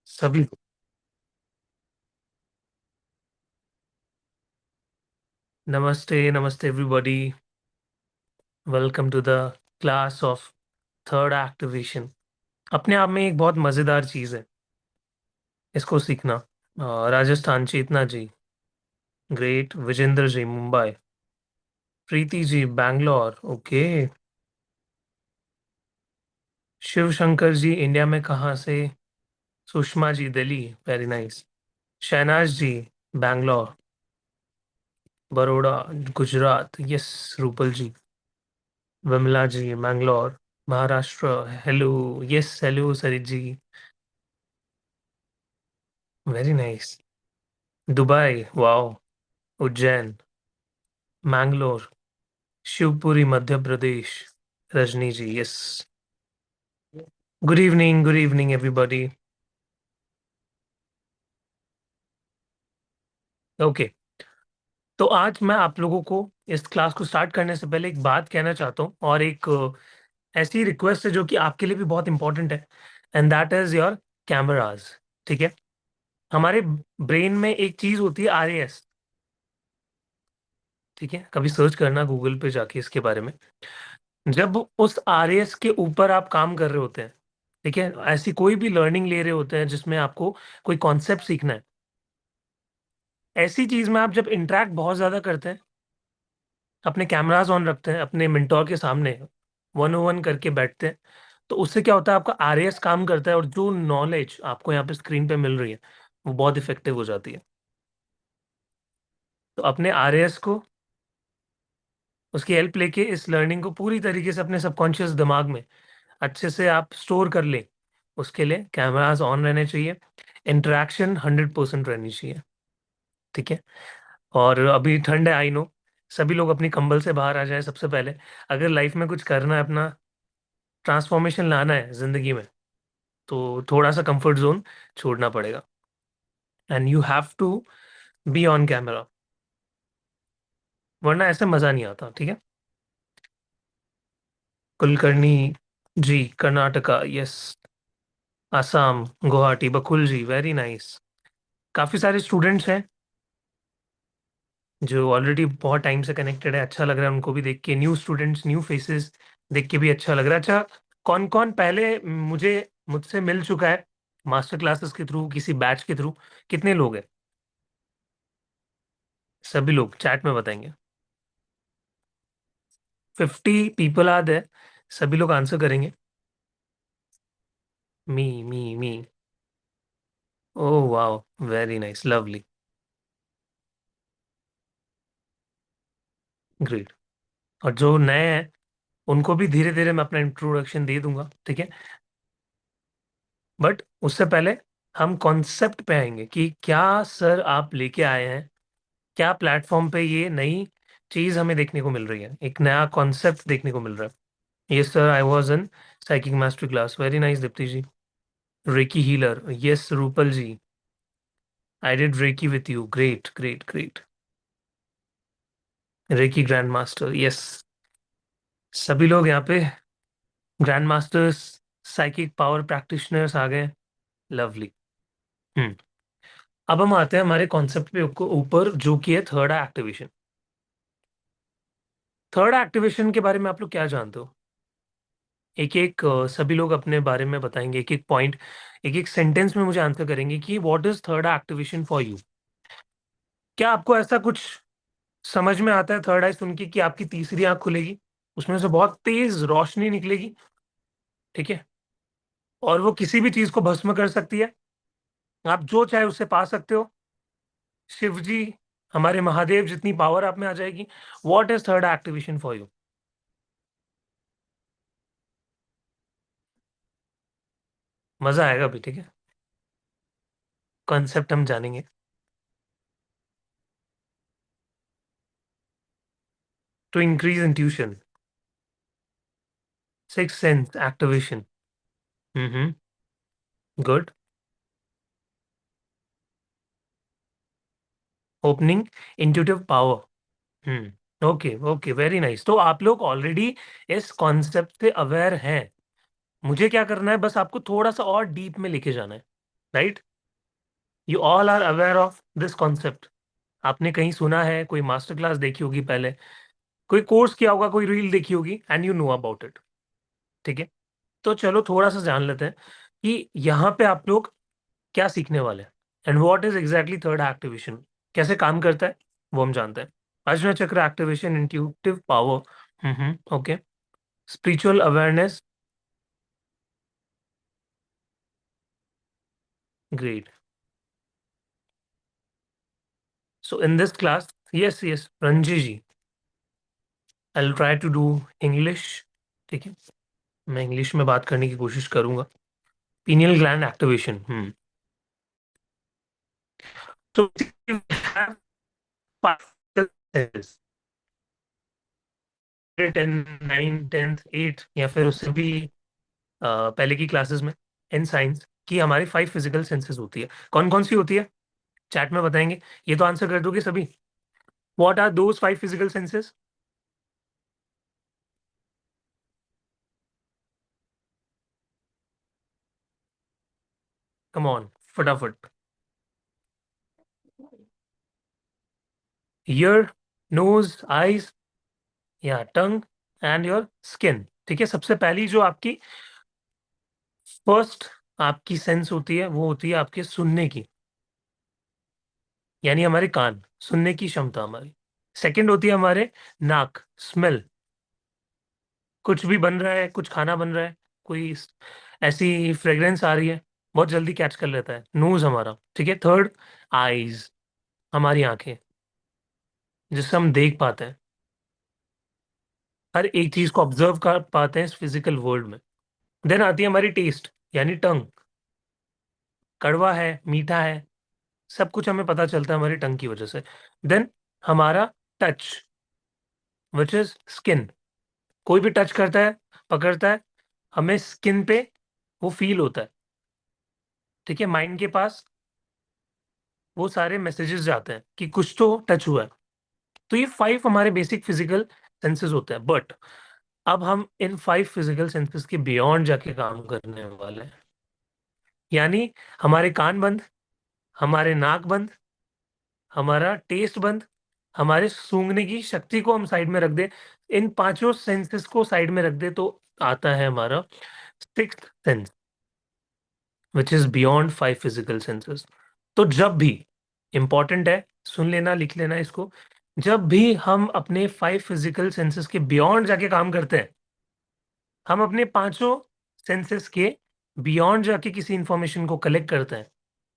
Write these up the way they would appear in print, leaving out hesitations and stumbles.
सभी। नमस्ते नमस्ते everybody. Welcome to the class of third activation. अपने आप में एक बहुत मज़ेदार चीज़ है इसको सीखना। Rajasthan Chetna ji, great. Vijendra ji Mumbai, Preeti ji Bangalore, okay. Shiv Shankar ji India में कहाँ से? Sushma ji Delhi, very nice. Shehnaz ji Bangalore, Baroda, Gujarat, yes. Rupal ji, Vimla ji Mangalore, Maharashtra, hello. Yes, hello Sarit ji, very nice. Dubai, wow. Ujjain, Mangalore, Shivpuri Madhya Pradesh, Rajni ji, yes. Good evening everybody. Okay, तो आज मैं आप लोगों को इस क्लास को स्टार्ट करने से पहले एक बात कहना चाहता हूँ, और एक ऐसी रिक्वेस्ट है जो कि आपके लिए भी बहुत इंपॉर्टेंट है, and that is your cameras. ठीक है? हमारे ब्रेन में एक चीज होती है, RAS। ठीक है, कभी सर्च करना गूगल पे जाके इसके बारे में। जब उस RAS के ऊपर आप काम कर रहे होते हैं, ठीक है, ऐसी कोई भी लर्निंग ले रहे होते हैं जिसमें आपको कोई कॉन्सेप्ट सीखना है, ऐसी चीज में आप जब इंटरेक्ट बहुत ज्यादा करते हैं, अपने कैमरास ऑन रखते हैं, अपने मिंटोर के सामने 101 करके बैठते हैं, तो उससे क्या होता है, आपका RAS काम करता है, और जो नॉलेज आपको यहाँ पे स्क्रीन पे मिल रही है वो बहुत इफेक्टिव हो जाती है। तो अपने RAS को, उसकी हेल्प लेके इस लर्निंग को पूरी तरीके से अपने सबकॉन्शियस दिमाग में अच्छे से आप स्टोर कर ले। उसके लिए कैमरास ऑन रहने चाहिए, इंटरेक्शन 100% रहनी चाहिए। ठीक है? और अभी ठंड है, आई नो। सभी लोग अपनी कंबल से बाहर आ जाए सबसे पहले। अगर लाइफ में कुछ करना है, अपना ट्रांसफॉर्मेशन लाना है जिंदगी में, तो थोड़ा सा कंफर्ट जोन छोड़ना पड़ेगा, and you have to be on camera, वरना ऐसे मजा नहीं आता। ठीक है? Kulkarni ji, Karnataka, yes. Assam, Guwahati, Bakul ji, very nice. काफी सारे स्टूडेंट्स हैं जो ऑलरेडी बहुत टाइम से कनेक्टेड है, अच्छा लग रहा है उनको भी देख के। न्यू स्टूडेंट्स, न्यू फेसेस देख के भी अच्छा लग रहा है। अच्छा, कौन कौन पहले मुझसे मिल चुका है मास्टर क्लासेस के थ्रू, किसी बैच के थ्रू? कितने लोग हैं? सभी लोग चैट में बताएंगे। 50 पीपल आर देयर। सभी लोग आंसर करेंगे। Me. Oh wow, very nice, lovely, great. और जो नए हैं उनको भी धीरे धीरे मैं अपना इंट्रोडक्शन दे दूंगा। ठीक है? बट उससे पहले हम कॉन्सेप्ट पे आएंगे कि क्या सर आप लेके आए हैं, क्या प्लेटफॉर्म पे ये नई चीज हमें देखने को मिल रही है, एक नया कॉन्सेप्ट देखने को मिल रहा है। Yes sir, I was in psychic master class, very nice Deepti ji. Reiki healer, yes Rupal ji. I did reiki with you, great great great. Reiki grand master, yes. सभी लोग यहाँ पे grand masters, psychic power practitioners आ गए, लवली। हम्म। अब हम आते हैं हमारे कॉन्सेप्ट पे ऊपर, जो कि है थर्ड एक्टिवेशन। थर्ड एक्टिवेशन के बारे में आप लोग क्या जानते हो? एक एक सभी लोग अपने बारे में बताएंगे, एक एक पॉइंट, एक एक सेंटेंस में मुझे आंसर करेंगे कि what is third activation for you. क्या आपको ऐसा कुछ समझ में आता है थर्ड आई सुन के, कि आपकी तीसरी आंख खुलेगी, उसमें से बहुत तेज रोशनी निकलेगी, ठीक है, और वो किसी भी चीज को भस्म कर सकती है, आप जो चाहे उससे पा सकते हो। शिव जी, हमारे महादेव जितनी पावर आप में आ जाएगी। What is third activation for you? मजा आएगा भी, ठीक है? कॉन्सेप्ट हम जानेंगे। To increase intuition, six sense activation. Hmm, good. Opening intuitive power. Okay okay, very nice. तो आप लोग ऑलरेडी इस कॉन्सेप्ट से अवेयर हैं। मुझे क्या करना है, बस आपको थोड़ा सा और डीप में लेके जाना है। Right? You all are aware of this concept. आपने कहीं सुना है, कोई मास्टर क्लास देखी होगी पहले, कोई कोर्स किया होगा, कोई रील देखी होगी, and you know about it. ठीक है। तो चलो थोड़ा सा जान लेते हैं कि यहाँ पे आप लोग क्या सीखने वाले हैं, and what is exactly third activation, कैसे काम करता है, वो हम जानते हैं। Ajna chakra activation, intuitive power. Okay. Spiritual awareness. Great. So in this class, yes yes Ranji ji, I will try to do English. ठीक है, मैं इंग्लिश में बात करने की कोशिश करूंगा। Pineal gland activation. तो टेन, नाइन, टेंथ, एट, या फिर उससे भी पहले की क्लासेस में, इन साइंस की हमारी 5 फिजिकल सेंसेस होती है। कौन कौन सी होती है, चैट में बताएंगे। ये तो आंसर कर दोगे सभी। What are those 5 physical senses? Come on, फटाफट। ईयर, नोज, आईज, या टंग, एंड योर स्किन। ठीक है, सबसे पहली जो आपकी फर्स्ट आपकी सेंस होती है, वो होती है आपके सुनने की, यानी हमारे कान, सुनने की क्षमता हमारी। सेकंड होती है हमारे नाक, स्मेल। कुछ भी बन रहा है, कुछ खाना बन रहा है, कोई ऐसी फ्रेग्रेंस आ रही है, बहुत जल्दी कैच कर लेता है नोज हमारा। ठीक है। थर्ड, आईज, हमारी आंखें, जिससे हम देख पाते हैं, हर एक चीज को ऑब्जर्व कर पाते हैं इस फिजिकल वर्ल्ड में। देन आती है हमारी टेस्ट, यानी टंग। कड़वा है, मीठा है, सब कुछ हमें पता चलता है हमारी टंग की वजह से। देन हमारा टच, विच इज स्किन। कोई भी टच करता है, पकड़ता है, हमें स्किन पे वो फील होता है। ठीक है, माइंड के पास वो सारे मैसेजेस जाते हैं कि कुछ तो टच हुआ है। तो ये 5 हमारे बेसिक फिजिकल सेंसेस होते हैं, बट अब हम इन 5 फिजिकल सेंसेस के बियॉन्ड जाके काम करने वाले हैं। यानी हमारे कान बंद, हमारे नाक बंद, हमारा टेस्ट बंद, हमारे सूंघने की शक्ति को हम साइड में रख दे, इन पांचों सेंसेस को साइड में रख दे, तो आता है हमारा sixth sense, which is beyond 5 physical senses. तो जब भी, इंपॉर्टेंट है, सुन लेना, लिख लेना इसको, जब भी हम अपने 5 फिजिकल सेंसेस के बियॉन्ड जाके काम करते हैं, हम अपने पांचों सेंसेस के बियॉन्ड जाके किसी इंफॉर्मेशन को कलेक्ट करते हैं,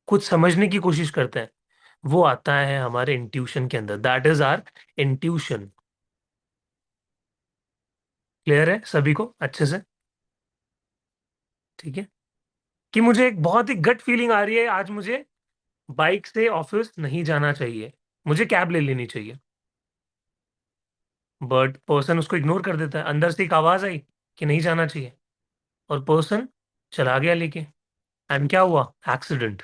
कुछ समझने की कोशिश करते हैं, वो आता है हमारे इंट्यूशन के अंदर। That is our intuition. Clear है सभी को अच्छे से? ठीक है। कि मुझे एक बहुत ही गट फीलिंग आ रही है, आज मुझे बाइक से ऑफिस नहीं जाना चाहिए, मुझे कैब ले लेनी चाहिए। बट पर्सन उसको इग्नोर कर देता है, अंदर से एक आवाज आई कि नहीं जाना चाहिए, और पर्सन चला गया लेके, एंड क्या हुआ? एक्सीडेंट।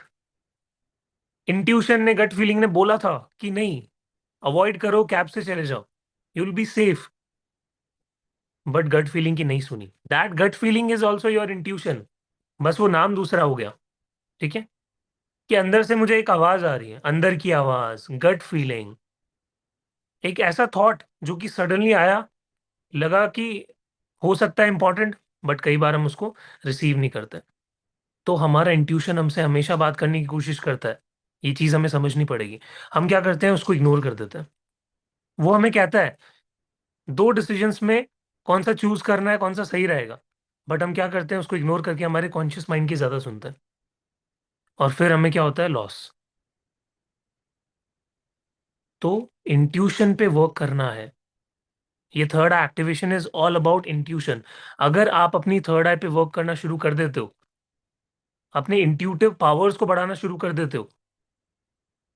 इंट्यूशन ने, गट फीलिंग ने बोला था कि नहीं, अवॉइड करो, कैब से चले जाओ, you will be safe. But gut feeling की नहीं सुनी। That gut feeling is also your intuition, बस वो नाम दूसरा हो गया। ठीक है। कि अंदर से मुझे एक आवाज आ रही है, अंदर की आवाज, गट फीलिंग, एक ऐसा थॉट जो कि सडनली आया, लगा कि हो सकता है इंपॉर्टेंट, बट कई बार हम उसको रिसीव नहीं करते। तो हमारा इंट्यूशन हमसे हमेशा बात करने की कोशिश करता है, ये चीज हमें समझनी पड़ेगी। हम क्या करते हैं, उसको इग्नोर कर देते हैं। वो हमें कहता है दो डिसीजंस में कौन सा चूज करना है, कौन सा सही रहेगा, बट हम क्या करते हैं, उसको इग्नोर करके हमारे कॉन्शियस माइंड की ज्यादा सुनते हैं, और फिर हमें क्या होता है, लॉस। तो इंट्यूशन पे वर्क करना है। ये third activation is all about intuition. अगर आप अपनी थर्ड आई पे वर्क करना शुरू कर देते हो, अपने इंट्यूटिव पावर्स को बढ़ाना शुरू कर देते हो,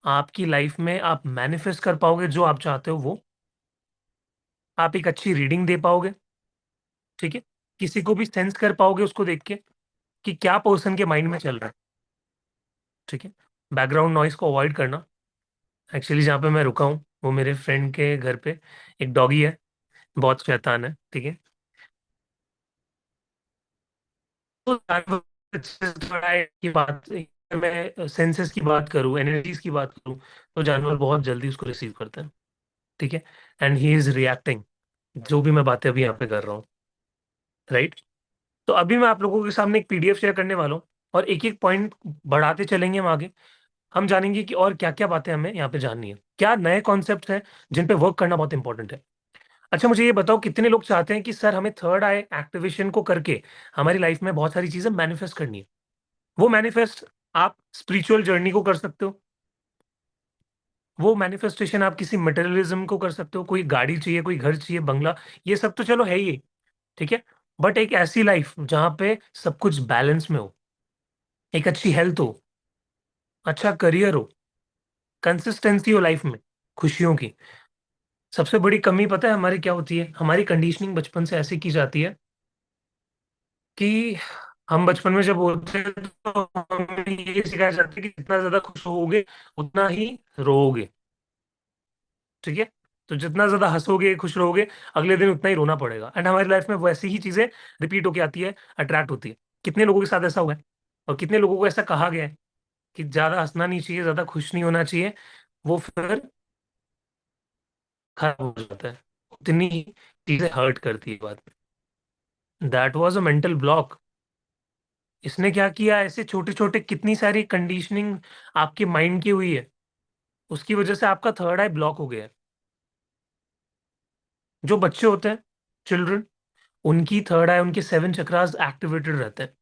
आपकी लाइफ में आप मैनिफेस्ट कर पाओगे जो आप चाहते हो वो। आप एक अच्छी रीडिंग दे पाओगे। ठीक है। किसी को भी सेंस कर पाओगे उसको देख के कि क्या पर्सन के माइंड में चल रहा है। ठीक है। बैकग्राउंड नॉइस को अवॉइड करना। एक्चुअली जहाँ पे मैं रुका हूँ, वो मेरे फ्रेंड के घर पे एक डॉगी है, बहुत शैतान है। ठीक है। तो जानवर अच्छे से थोड़ा है की बात मैं सेंसेस की बात करूँ, एनर्जीज की बात करूँ, तो जानवर बहुत जल्दी उसको रिसीव करते हैं। ठीक है। एंड ही इज रिएक्टिंग, जो भी मैं बातें अभी यहाँ पे कर रहा हूँ। राइट। तो अभी मैं आप लोगों के सामने एक पीडीएफ शेयर करने वाला हूँ, और एक एक पॉइंट बढ़ाते चलेंगे हम आगे। हम जानेंगे कि और क्या क्या बातें हमें यहाँ पे जाननी है, क्या नए कॉन्सेप्ट हैं जिन पे वर्क करना बहुत इंपॉर्टेंट है। अच्छा, मुझे ये बताओ, कितने लोग चाहते हैं कि सर हमें थर्ड आई एक्टिवेशन को करके हमारी लाइफ में बहुत सारी चीजें मैनिफेस्ट करनी है। वो मैनिफेस्ट आप स्पिरिचुअल जर्नी को कर सकते हो, वो मैनिफेस्टेशन आप किसी मटेरियलिज्म को कर सकते हो, कोई गाड़ी चाहिए, कोई घर चाहिए, बंगला, ये सब तो चलो है ही। ठीक है। बट एक ऐसी लाइफ जहां पे सब कुछ बैलेंस में हो, एक अच्छी हेल्थ हो, अच्छा करियर हो, कंसिस्टेंसी हो लाइफ में, खुशियों की। सबसे बड़ी कमी पता है हमारी क्या होती है? हमारी कंडीशनिंग बचपन से ऐसे की जाती है कि हम बचपन में जब होते हैं तो हमें ये सिखाया जाता है कि जितना ज्यादा खुश होगे उतना ही रोओगे। ठीक है। तो जितना ज्यादा हंसोगे, खुश रहोगे, अगले दिन उतना ही रोना पड़ेगा। एंड हमारी लाइफ में वैसी ही चीजें रिपीट होके आती है, अट्रैक्ट होती है। कितने लोगों के साथ ऐसा हुआ है? और कितने लोगों को ऐसा कहा गया है कि ज्यादा हंसना नहीं चाहिए, ज्यादा खुश नहीं होना चाहिए, वो फिर खराब हो जाता है। उतनी ही चीजें हर्ट करती है बाद में। That was a mental block. इसने क्या किया, ऐसे छोटे छोटे कितनी सारी कंडीशनिंग आपके माइंड की हुई है, उसकी वजह से आपका थर्ड आई ब्लॉक हो गया है। जो बच्चे होते हैं, चिल्ड्रन, उनकी थर्ड आई, उनके सेवन चक्रास एक्टिवेटेड रहते हैं।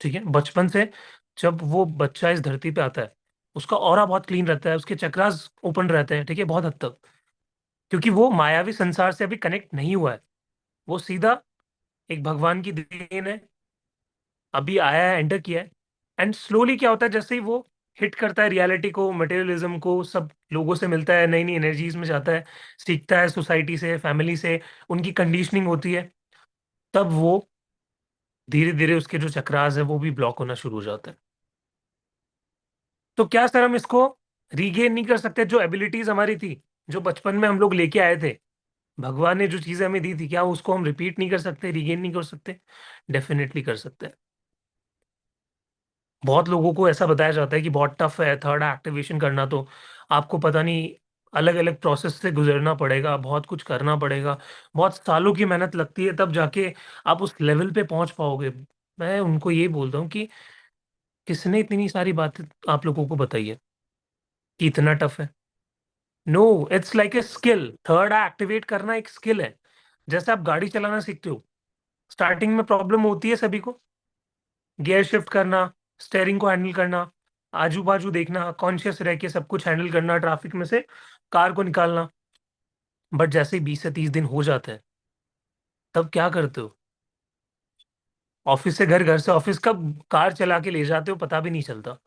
ठीक है। बचपन से जब वो बच्चा इस धरती पे आता है, उसका ऑरा बहुत क्लीन रहता है, उसके चक्रास ओपन रहते हैं। ठीक है, बहुत हद तक, क्योंकि वो मायावी संसार से अभी कनेक्ट नहीं हुआ है। वो सीधा एक भगवान की देन है, अभी आया है, एंटर किया है। एंड स्लोली क्या होता है, जैसे ही वो हिट करता है रियलिटी को, मटेरियलिज्म को, सब लोगों से मिलता है, नई नई एनर्जीज में जाता है, सीखता है सोसाइटी से, फैमिली से, उनकी कंडीशनिंग होती है, तब वो धीरे धीरे उसके जो चक्रास है वो भी ब्लॉक होना शुरू हो जाता है। तो क्या सर हम इसको रीगेन नहीं कर सकते? जो एबिलिटीज हमारी थी, जो बचपन में हम लोग लेके आए थे, भगवान ने जो चीजें हमें दी थी, क्या उसको हम रिपीट नहीं कर सकते, रीगेन नहीं कर सकते? डेफिनेटली कर सकते हैं। बहुत लोगों को ऐसा बताया जाता है कि बहुत टफ है थर्ड एक्टिवेशन करना, तो आपको पता नहीं, अलग अलग प्रोसेस से गुजरना पड़ेगा, बहुत कुछ करना पड़ेगा, बहुत सालों की मेहनत लगती है, तब जाके आप उस लेवल पे पहुंच पाओगे। मैं उनको ये बोलता हूँ कि किसने इतनी सारी बातें आप लोगों को बताई है कि इतना टफ है? No, it's like a skill. Third eye activate करना एक स्किल है। जैसे आप गाड़ी चलाना सीखते हो, स्टार्टिंग में प्रॉब्लम होती है सभी को, गियर शिफ्ट करना, स्टेयरिंग को हैंडल करना, आजू बाजू देखना, कॉन्शियस रह के सब कुछ हैंडल करना, ट्रैफिक में से कार को निकालना। बट जैसे ही 20 से 30 दिन हो जाते हैं, तब क्या करते हो? ऑफिस से घर, घर से ऑफिस, कब कार चला के ले जाते हो पता भी नहीं चलता,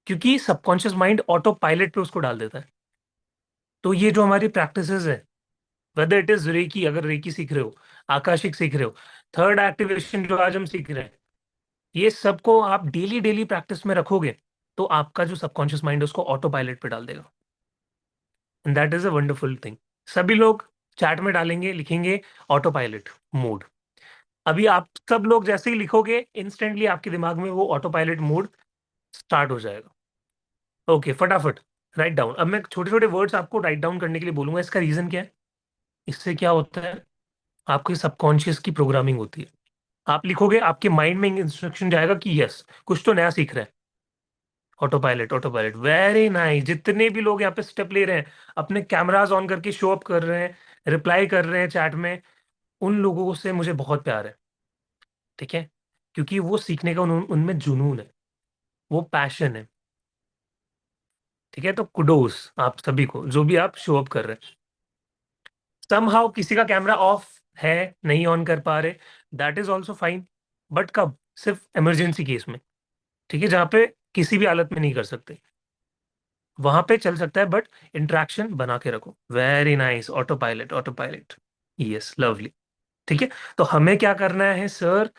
क्योंकि सबकॉन्शियस माइंड ऑटो पायलट पे उसको डाल देता है। तो ये जो हमारी प्रैक्टिसेस है, वेदर इट इज रेकी, अगर रेकी सीख रहे हो, आकाशिक सीख रहे हो, थर्ड एक्टिवेशन जो आज हम सीख रहे हैं, ये सबको आप डेली डेली प्रैक्टिस में रखोगे, तो आपका जो सबकॉन्शियस माइंड है उसको ऑटो पायलट पे डाल देगा। And that is a wonderful thing. सभी लोग चैट में डालेंगे, लिखेंगे ऑटो पायलट मोड। अभी आप सब लोग जैसे ही लिखोगे, इंस्टेंटली आपके दिमाग में वो ऑटो पायलट मोड स्टार्ट हो जाएगा। ओके, फटाफट राइट डाउन। अब मैं छोटे छोटे वर्ड्स आपको राइट डाउन करने के लिए बोलूंगा। इसका रीजन क्या है? इससे क्या होता है, आपके सबकॉन्शियस की प्रोग्रामिंग होती है। आप लिखोगे, आपके माइंड में इंस्ट्रक्शन जाएगा कि यस, कुछ तो नया सीख रहा है। Auto pilot, auto pilot, very nice. जितने भी लोग यहाँ पे स्टेप ले रहे हैं, अपने कैमरास ऑन करके शो अप कर रहे हैं, रिप्लाई कर रहे हैं चैट में, उन लोगों से मुझे बहुत प्यार है। ठीक है। क्योंकि वो सीखने का उनमें जुनून है, वो पैशन है। ठीक है। तो कुडोस आप सभी को, जो भी आप शो अप कर रहे हैं। समहाउ किसी का कैमरा ऑफ है, नहीं ऑन कर पा रहे, that is also fine. But कब? सिर्फ इमरजेंसी केस में। ठीक है, जहां पे किसी भी हालत में नहीं कर सकते, वहां पे चल सकता है, बट इंट्रैक्शन बना के रखो। Very nice, auto pilot, auto pilot, yes, lovely. ठीक है। तो हमें क्या करना है सर?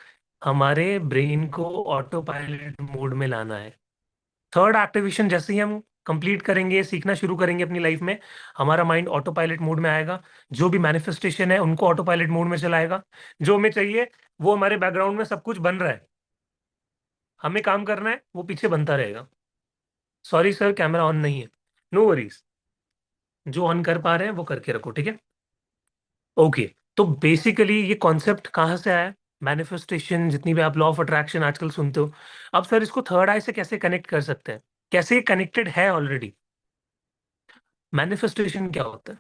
हमारे ब्रेन को ऑटो पायलट मोड में लाना है। थर्ड एक्टिवेशन जैसे ही हम कंप्लीट करेंगे, सीखना शुरू करेंगे अपनी लाइफ में, हमारा माइंड ऑटो पायलट मोड में आएगा। जो भी मैनिफेस्टेशन है उनको ऑटो पायलट मोड में चलाएगा। जो हमें चाहिए वो हमारे बैकग्राउंड में सब कुछ बन रहा है। हमें काम करना है, वो पीछे बनता रहेगा। सॉरी सर, कैमरा ऑन नहीं है। नो वरीज, जो ऑन कर पा रहे हैं वो करके रखो, ठीक है। ओके। तो बेसिकली ये कॉन्सेप्ट कहाँ से आया? मैनिफेस्टेशन, जितनी भी आप लॉ ऑफ अट्रैक्शन आजकल सुनते हो। अब सर इसको थर्ड आई से कैसे कनेक्ट कर सकते हैं? कैसे कनेक्टेड है ऑलरेडी? मैनिफेस्टेशन क्या होता है?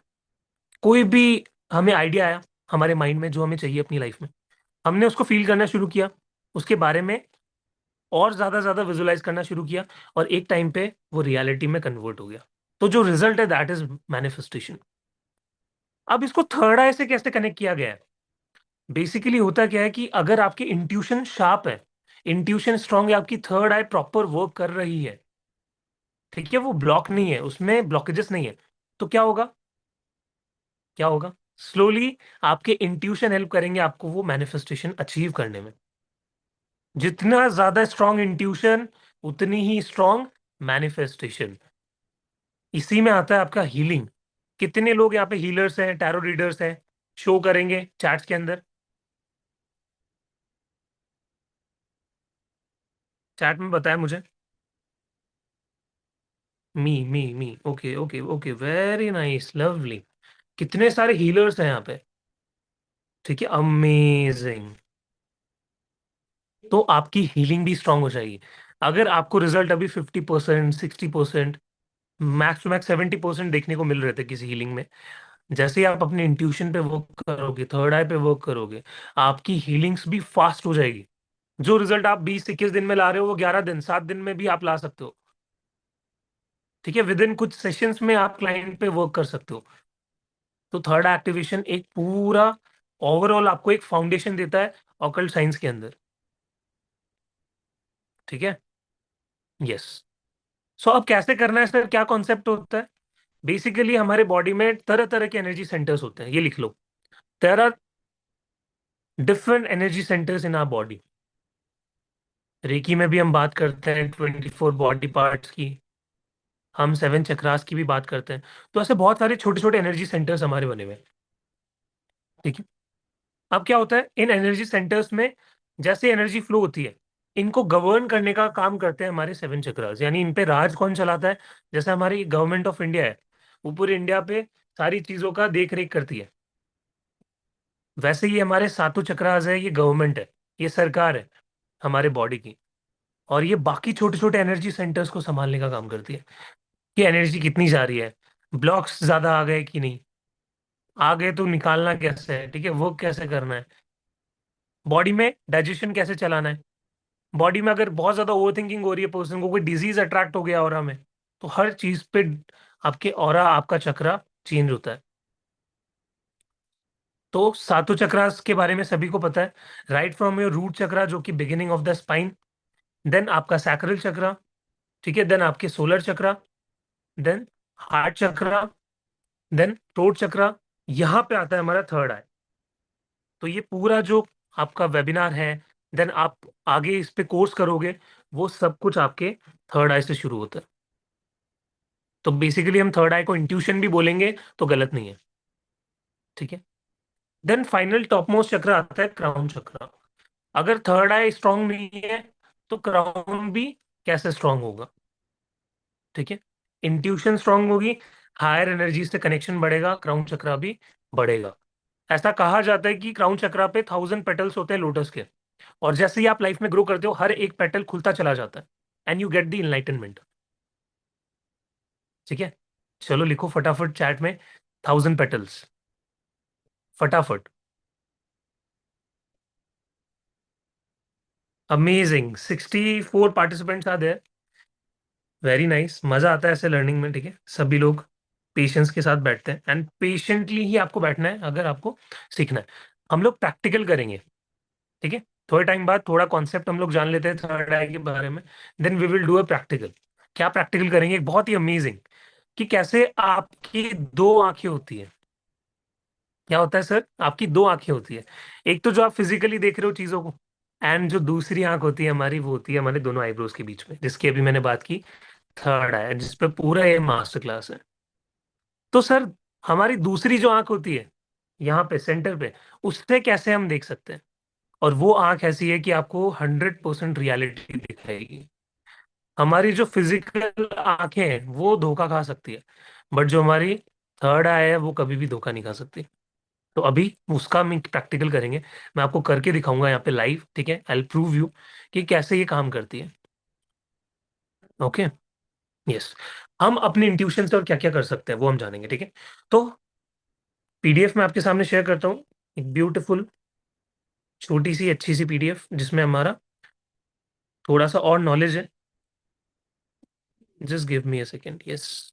कोई भी हमें आइडिया आया हमारे माइंड में जो हमें चाहिए अपनी लाइफ में, हमने उसको फील करना शुरू किया, उसके बारे में और ज्यादा विजुलाइज करना शुरू किया, और एक टाइम पे वो रियलिटी में कन्वर्ट हो गया। तो जो रिजल्ट है दैट इज मैनिफेस्टेशन। अब इसको थर्ड आई से कैसे कनेक्ट किया गया है? बेसिकली होता क्या है कि अगर आपकी इंट्यूशन शार्प है, इंट्यूशन स्ट्रांग है, आपकी थर्ड आई प्रॉपर वर्क कर रही है, ठीक है, वो ब्लॉक नहीं है, उसमें ब्लॉकेजेस नहीं है, तो क्या होगा? क्या होगा? स्लोली आपके इंट्यूशन हेल्प करेंगे आपको वो मैनिफेस्टेशन अचीव करने में। जितना ज्यादा स्ट्रांग इंट्यूशन, उतनी ही स्ट्रांग मैनिफेस्टेशन। इसी में आता है आपका हीलिंग। कितने लोग यहाँ पे हीलर्स हैं, टैरो रीडर्स हैं? शो करेंगे चैट्स के अंदर। चैट में बताया मुझे। Me okay okay okay, very nice, lovely. कितने सारे हीलर्स हैं यहाँ पे। ठीक है, अमेजिंग। तो आपकी हीलिंग भी स्ट्रांग हो जाएगी। अगर आपको रिजल्ट अभी 50%, 60%, मैक्स टू मैक्स 70% देखने को मिल रहे थे किसी हीलिंग में, जैसे ही आप अपने इंट्यूशन पे वर्क करोगे, थर्ड आई पे वर्क करोगे, आपकी हीलिंग्स भी फास्ट हो जाएगी। जो रिजल्ट आप 20-21 दिन में ला रहे हो, वो 11 दिन, 7 दिन में भी आप ला सकते हो। ठीक है, विद इन कुछ सेशंस में आप क्लाइंट पे वर्क कर सकते हो। तो थर्ड एक्टिवेशन एक पूरा ओवरऑल आपको एक फाउंडेशन देता है ऑकल्ट साइंस के अंदर। ठीक है। यस। सो अब कैसे करना है सर, क्या कॉन्सेप्ट होता है? बेसिकली हमारे बॉडी में तरह तरह के एनर्जी सेंटर्स होते हैं, ये लिख लो। There are different energy centres in our body. Reiki में भी हम बात करते हैं 24 बॉडी पार्ट्स की, हम 7 चक्रास की भी बात करते हैं। तो ऐसे बहुत सारे छोटे छोटे एनर्जी सेंटर्स हमारे बने हुए हैं। ठीक है। अब क्या होता है इन एनर्जी सेंटर्स में? जैसे एनर्जी फ्लो होती है, इनको गवर्न करने का काम करते हैं हमारे 7 चक्रास, यानी इन पे राज कौन चलाता है? जैसे हमारी गवर्नमेंट ऑफ इंडिया है, वो पूरे इंडिया पे सारी चीजों का देख रेख करती है, वैसे ही हमारे 7 चक्रास है, ये गवर्नमेंट है, ये सरकार है हमारे बॉडी की। और ये बाकी छोटे छोटे एनर्जी सेंटर्स को संभालने का काम करती है कि एनर्जी कितनी जा रही है, ब्लॉक्स ज्यादा आ गए कि नहीं, आ गए तो निकालना कैसे है, ठीक है, वो कैसे करना है, बॉडी में डाइजेशन कैसे चलाना है, बॉडी में अगर बहुत ज्यादा ओवर थिंकिंग हो रही है, पर्सन को कोई डिजीज अट्रैक्ट हो गया ऑरा में, तो हर चीज पे आपके ऑरा, आपका चक्रा चेंज होता है। तो 7 चक्रास के बारे में सभी को पता है। Right from your root chakra, जो कि beginning of the spine, then आपका सैक्रल चक्रा, ठीक है, देन आपके solar chakra, then heart chakra, then throat chakra, यहाँ पे आता है हमारा थर्ड आई। तो ये पूरा जो आपका वेबिनार है, देन आप आगे इस पे कोर्स करोगे, वो सब कुछ आपके थर्ड आई से शुरू होता है। तो बेसिकली हम थर्ड आई को इंट्यूशन भी बोलेंगे तो गलत नहीं है। ठीक है। देन फाइनल टॉप मोस्ट चक्र आता है क्राउन चक्र। अगर थर्ड आई स्ट्रांग नहीं है, तो क्राउन भी कैसे स्ट्रांग होगा? ठीक है। इंट्यूशन स्ट्रांग होगी, हायर एनर्जी से कनेक्शन बढ़ेगा, क्राउन चक्रा भी बढ़ेगा। ऐसा कहा जाता है कि क्राउन चक्रा पे 1000 पेटल्स होते हैं लोटस के, और जैसे ही आप लाइफ में ग्रो करते हो, हर एक पेटल खुलता चला जाता है, and you get the enlightenment. ठीक है। चलो लिखो फटाफट चैट में, 1000 पेटल्स, फटाफट। Amazing, 64 participants are there. Very nice, मजा आता है ऐसे लर्निंग में। ठीक है, सभी लोग पेशेंस के साथ बैठते हैं, एंड पेशेंटली ही आपको बैठना है अगर आपको सीखना है। हम लोग प्रैक्टिकल करेंगे। ठीक है। थोड़े टाइम बाद थोड़ा कॉन्सेप्ट हम लोग जान लेते हैं थर्ड आई के बारे में, then we will do a practical. क्या प्रैक्टिकल करेंगे? एक बहुत ही अमेजिंग, कि कैसे आपकी दो आंखें होती है। क्या होता है सर? आपकी दो आंखें होती है, एक तो जो आप फिजिकली देख रहे हो चीजों को, एंड जो दूसरी आंख होती है हमारी, वो होती है हमारे दोनों आईब्रोज के बीच में, जिसकी अभी मैंने बात की, थर्ड आई, जिस पे पूरा ये मास्टर क्लास है। तो सर, हमारी दूसरी जो आंख होती है यहाँ पे सेंटर पे, उससे कैसे हम देख सकते हैं? और वो आंख ऐसी है कि आपको 100% रियलिटी दिखाएगी। हमारी जो फिजिकल आंखें हैं वो धोखा खा सकती है, बट जो हमारी थर्ड आई है वो कभी भी धोखा नहीं खा सकती। तो अभी उसका हम प्रैक्टिकल करेंगे। मैं आपको करके दिखाऊंगा यहाँ पे लाइव, ठीक है, आई प्रूव यू कि कैसे ये काम करती है। ओके। यस। हम अपने इंट्यूशन से और क्या क्या कर सकते हैं वो हम जानेंगे, ठीक है। तो पीडीएफ में आपके सामने शेयर करता हूँ, एक ब्यूटीफुल छोटी सी अच्छी सी पीडीएफ जिसमें हमारा थोड़ा सा और नॉलेज है। Just give me a second. Yes.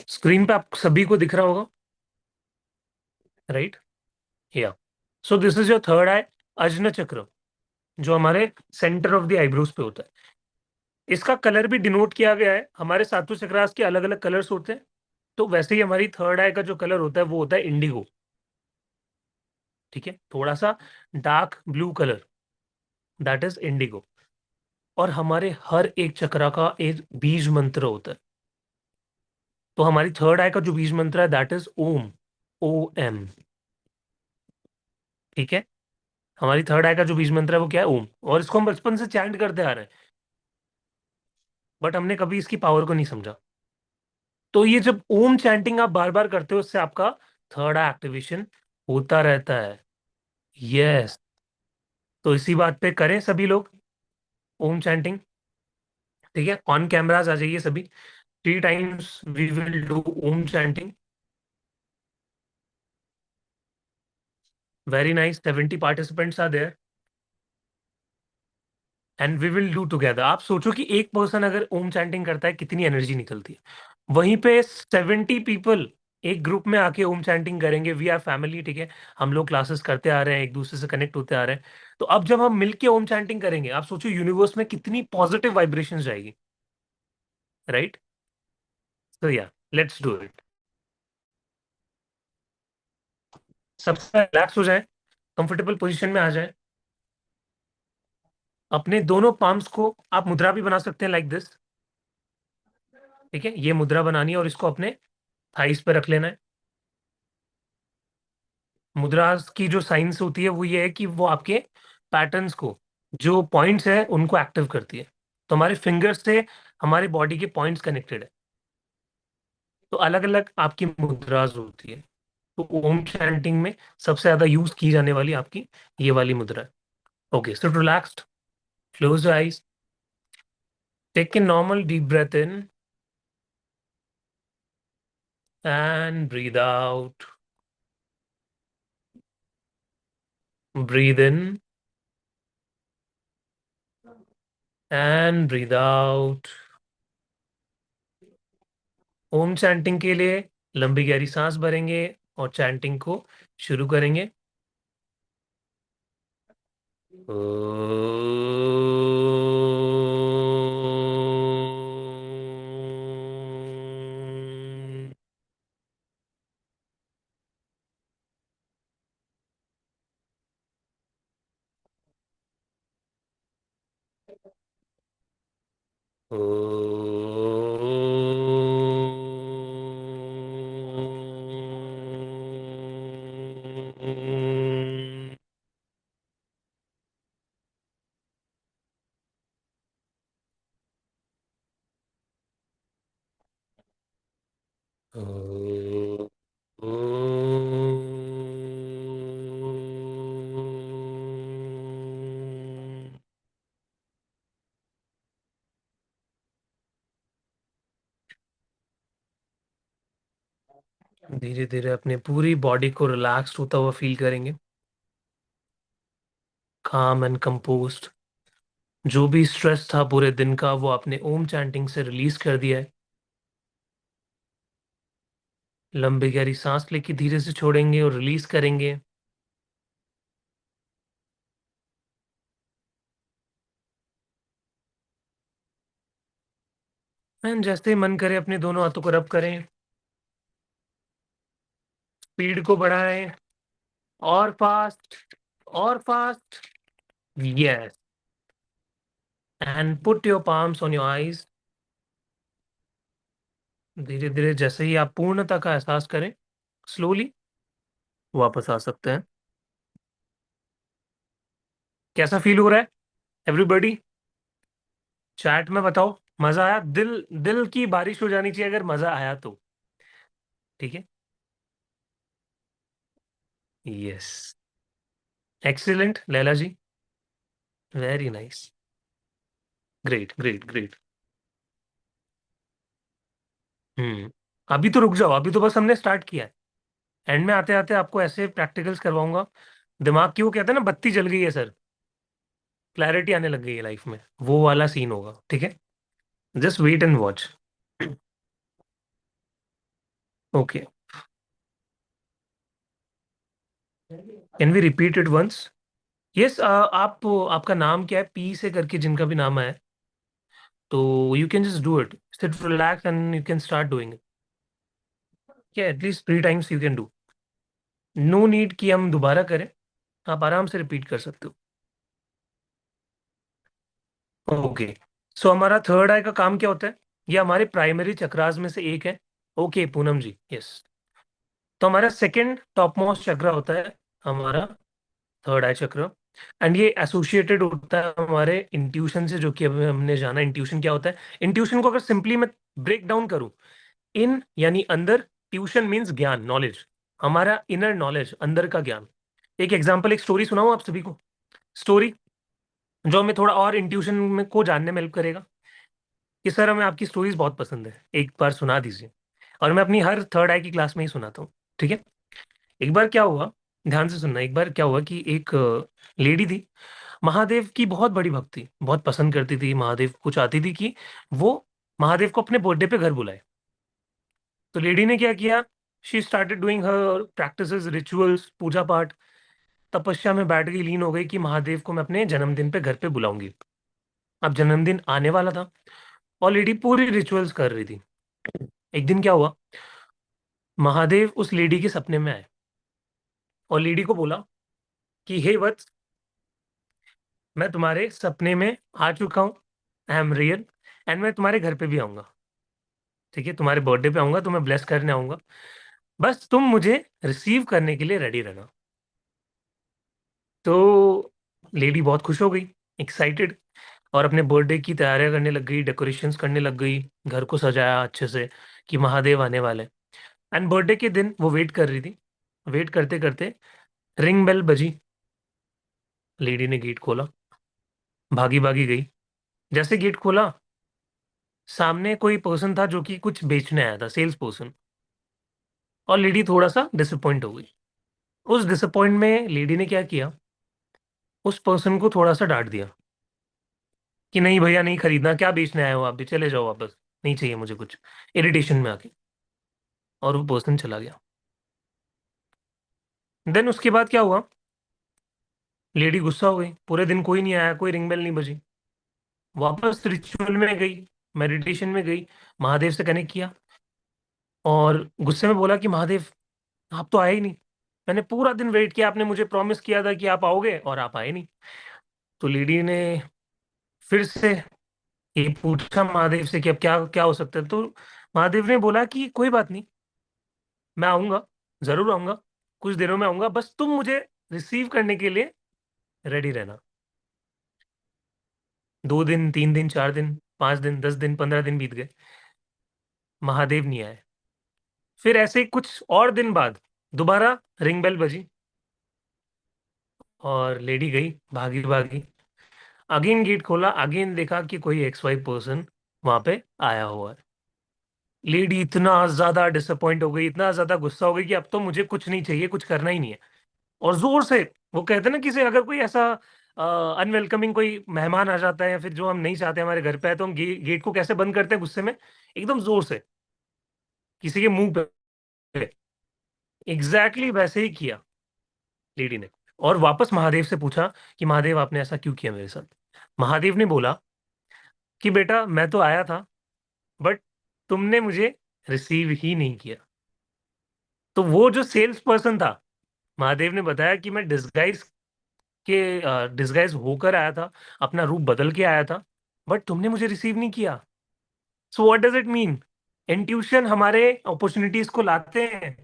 Screen पे आप सभी को दिख रहा होगा, right? Yeah. So this is your third eye, Ajna chakra, जो हमारे सेंटर ऑफ द आईब्रोज पे होता है। इसका कलर भी डिनोट किया गया है, हमारे सातों चक्रास के अलग अलग कलर्स होते हैं। तो वैसे ही हमारी थर्ड आई का जो कलर होता है वो होता है इंडिगो, ठीक है, थोड़ा सा dark blue colour, that is Indigo. और हमारे हर एक चक्रा का एक बीज मंत्र होता है। तो हमारी थर्ड आई का जो बीज मंत्र है that is Om, O M, ठीक है। हमारी थर्ड आई का जो बीज मंत्र है वो क्या है? ओम। और इसको हम बचपन से चैंट करते आ रहे हैं, बट हमने कभी इसकी पावर को नहीं समझा। तो ये जब ओम चैंटिंग आप बार बार करते हो उससे आपका थर्ड आई एक्टिवेशन होता रहता है। यस। तो इसी बात पे करें सभी लोग ओम चैंटिंग, ठीक है। ऑन कैमराज आ जाइए सभी, 3 times we will do Om chanting. Very nice, 70 participants are there and we will do together. आप सोचो कि एक पर्सन अगर ओम चैंटिंग करता है कितनी एनर्जी निकलती है। वहीं पे 70 पीपल एक ग्रुप में आके ओम चैंटिंग करेंगे। वी आर फैमिली, ठीक है। हम लोग क्लासेस करते आ रहे हैं, एक दूसरे से कनेक्ट होते आ रहे हैं। तो अब जब हम मिलके ओम चैंटिंग करेंगे, आप सोचो यूनिवर्स में कितनी पॉजिटिव वाइब्रेशन जाएगी, राइट? तो या, लेट्स डू इट। सबसे रिलैक्स हो जाए, कंफर्टेबल पोजीशन में आ जाए। अपने दोनों पाम्स को आप मुद्रा भी बना सकते हैं, लाइक दिस, ठीक है। ये मुद्रा बनानी है और इसको अपने थाइस पे रख लेना है। मुद्रास की जो साइंस होती है वो ये है कि वो आपके पैटर्न्स को, जो पॉइंट्स है उनको एक्टिव करती है। तो हमारे फिंगर्स से हमारे बॉडी के पॉइंट्स कनेक्टेड है। तो अलग अलग आपकी मुद्रास होती है। तो ओम चैंटिंग में सबसे ज्यादा यूज की जाने वाली आपकी ये वाली मुद्रा है। Okay, so relaxed, close your eyes, take a normal deep breath in and breathe out. Breathe in and breathe out. Om chanting के लिए लंबी गहरी सांस भरेंगे और चैंटिंग को शुरू करेंगे। धीरे धीरे अपने पूरी बॉडी को रिलैक्स्ड होता हुआ फील करेंगे, काम एंड कंपोज्ड। जो भी स्ट्रेस था पूरे दिन का वो आपने ओम चैंटिंग से रिलीज कर दिया है। लंबी गहरी सांस लेके धीरे से छोड़ेंगे और रिलीज करेंगे। एंड जैसे ही मन करे अपने दोनों हाथों को रब करें, स्पीड को बढ़ाएं, और फास्ट, और fast. Yes. And put your palms on your eyes धीरे धीरे जैसे ही आप पूर्णता का एहसास करें, स्लोली वापस आ सकते हैं। कैसा फील हो रहा है एवरीबॉडी? चैट में बताओ। मजा आया? दिल दिल की बारिश हो जानी चाहिए अगर मजा आया तो। ठीक है। Yes. Excellent Laila ji. Very nice. Great great great. Hmm. अभी तो रुक जाओ, अभी तो बस हमने स्टार्ट किया है। एंड में आते आते आपको ऐसे प्रैक्टिकल्स करवाऊंगा, दिमाग की वो कहते हैं ना बत्ती जल गई है सर, क्लैरिटी आने लग गई है लाइफ में, वो वाला सीन होगा। ठीक है। Just wait and watch. Okay. Can we repeat it once? Yes. आप, आपका नाम क्या है, पी से करके जिनका भी नाम है, तो you can just do it, sit relax and you can start doing it. At least 3 times you can do. No need कि हम दोबारा करें, आप आराम से रिपीट कर सकते हो। ओके। सो हमारा थर्ड आई का काम क्या होता है? ये हमारे प्राइमरी चक्रास में से एक है। ओके पूनम जी, यस। तो हमारा सेकंड टॉप मोस्ट चक्र होता है हमारा थर्ड आई चक्र। एंड ये एसोसिएटेड होता है हमारे इंट्यूशन से, जो कि अभी हमने जाना इंट्यूशन क्या होता है। इंट्यूशन को अगर सिंपली मैं ब्रेक डाउन करूं, इन यानी अंदर, ट्यूशन मीन्स ज्ञान, नॉलेज, हमारा इनर नॉलेज, अंदर का ज्ञान। एक एग्जांपल, एक स्टोरी सुनाऊं आप सभी को? स्टोरी जो हमें थोड़ा और इंट्यूशन में को जानने में हेल्प करेगा। कि सर हमें आपकी स्टोरीज बहुत पसंद है, एक बार सुना दीजिए। और मैं अपनी हर थर्ड आई की क्लास में ही सुनाता हूँ। ठीक है। एक बार क्या हुआ, ध्यान से सुनना। एक बार क्या हुआ कि एक लेडी थी, महादेव की बहुत बड़ी भक्त थी, बहुत पसंद करती थी महादेव को, चाहती थी कि वो महादेव को अपने बर्थडे पे घर बुलाए। तो लेडी ने क्या किया, she started doing her practices, rituals, puja पाठ, तपस्या में बैठ गई, लीन हो गई कि महादेव को मैं अपने जन्मदिन पे घर पे बुलाऊंगी। अब जन्मदिन आने वाला था और लेडी पूरी रिचुअल्स कर रही थी। एक दिन क्या हुआ, महादेव उस लेडी के सपने में आए और लेडी को बोला कि हे वत्स, मैं तुम्हारे सपने में आ चुका हूँ, आई एम रियल, एंड मैं तुम्हारे घर पे भी आऊंगा। ठीक है, तुम्हारे बर्थडे पे आऊंगा, तुम्हें ब्लेस करने आऊंगा, बस तुम मुझे रिसीव करने के लिए रेडी रहना। तो लेडी बहुत खुश हो गई, एक्साइटेड, और अपने बर्थडे की तैयारियां करने लग गई, डेकोरेशंस करने लग गई, घर को सजाया अच्छे से कि महादेव आने वाले। एंड बर्थडे के दिन वो वेट कर रही थी। वेट करते करते रिंग बेल बजी, लेडी ने गेट खोला, भागी भागी गई। जैसे गेट खोला, सामने कोई पर्सन था जो कि कुछ बेचने आया था, सेल्स पर्सन। और लेडी थोड़ा सा डिसअपॉइंट हो गई। उस डिसअपॉइंट में लेडी ने क्या किया, उस पर्सन को थोड़ा सा डांट दिया कि नहीं भैया, नहीं खरीदना, क्या बेचने आए हो आप भी, चले जाओ वापस, नहीं चाहिए मुझे कुछ, इरिटेशन में आके। और वो पर्सन चला गया। देन उसके बाद क्या हुआ, लेडी गुस्सा हो गई, पूरे दिन कोई नहीं आया, कोई रिंग बेल नहीं बजी। वापस रिचुअल में गई, मेडिटेशन में गई, महादेव से कनेक्ट किया और गुस्से में बोला कि महादेव, आप तो आए ही नहीं, मैंने पूरा दिन वेट किया, आपने मुझे प्रॉमिस किया था कि आप आओगे और आप आए नहीं। तो लेडी ने फिर से ये पूछा महादेव से कि अब क्या क्या हो सकता है। तो महादेव ने बोला कि कोई बात नहीं, मैं आऊंगा, जरूर आऊंगा, कुछ दिनों में आऊंगा, बस तुम मुझे रिसीव करने के लिए रेडी रहना। 2 दिन, 3 दिन, 4 दिन, 5 दिन, 10 दिन, 15 दिन बीत गए, महादेव नहीं आए। फिर ऐसे ही कुछ और दिन बाद दोबारा रिंग बेल बजी और लेडी गई भागी भागी, अगेन गेट खोला, अगेन देखा कि कोई एक्स वाई पर्सन वहां पे आया हुआ है। लेडी इतना ज्यादा डिसअपॉइंट हो गई, इतना ज्यादा गुस्सा हो गई कि अब तो मुझे कुछ नहीं चाहिए, कुछ करना ही नहीं है। और जोर से, वो कहते हैं ना, किसी अगर कोई ऐसा अनवेलकमिंग कोई मेहमान आ जाता है या फिर जो हम नहीं चाहते हमारे घर पे है, तो हम गेट को कैसे बंद करते हैं गुस्से में, एकदम जोर से, किसी के मुंह पे। एग्जैक्टली वैसे ही किया लेडी ने। और वापस महादेव से पूछा कि महादेव, आपने ऐसा क्यों किया मेरे साथ? महादेव ने बोला कि बेटा, मैं तो आया था, बट तुमने मुझे रिसीव ही नहीं किया। तो वो जो सेल्स पर्सन था, महादेव ने बताया कि मैं डिस्गाइज होकर आया था, अपना रूप बदल के आया था, बट तुमने मुझे रिसीव नहीं किया। So what does it mean? Intuition हमारे अपॉर्चुनिटीज को लाते हैं,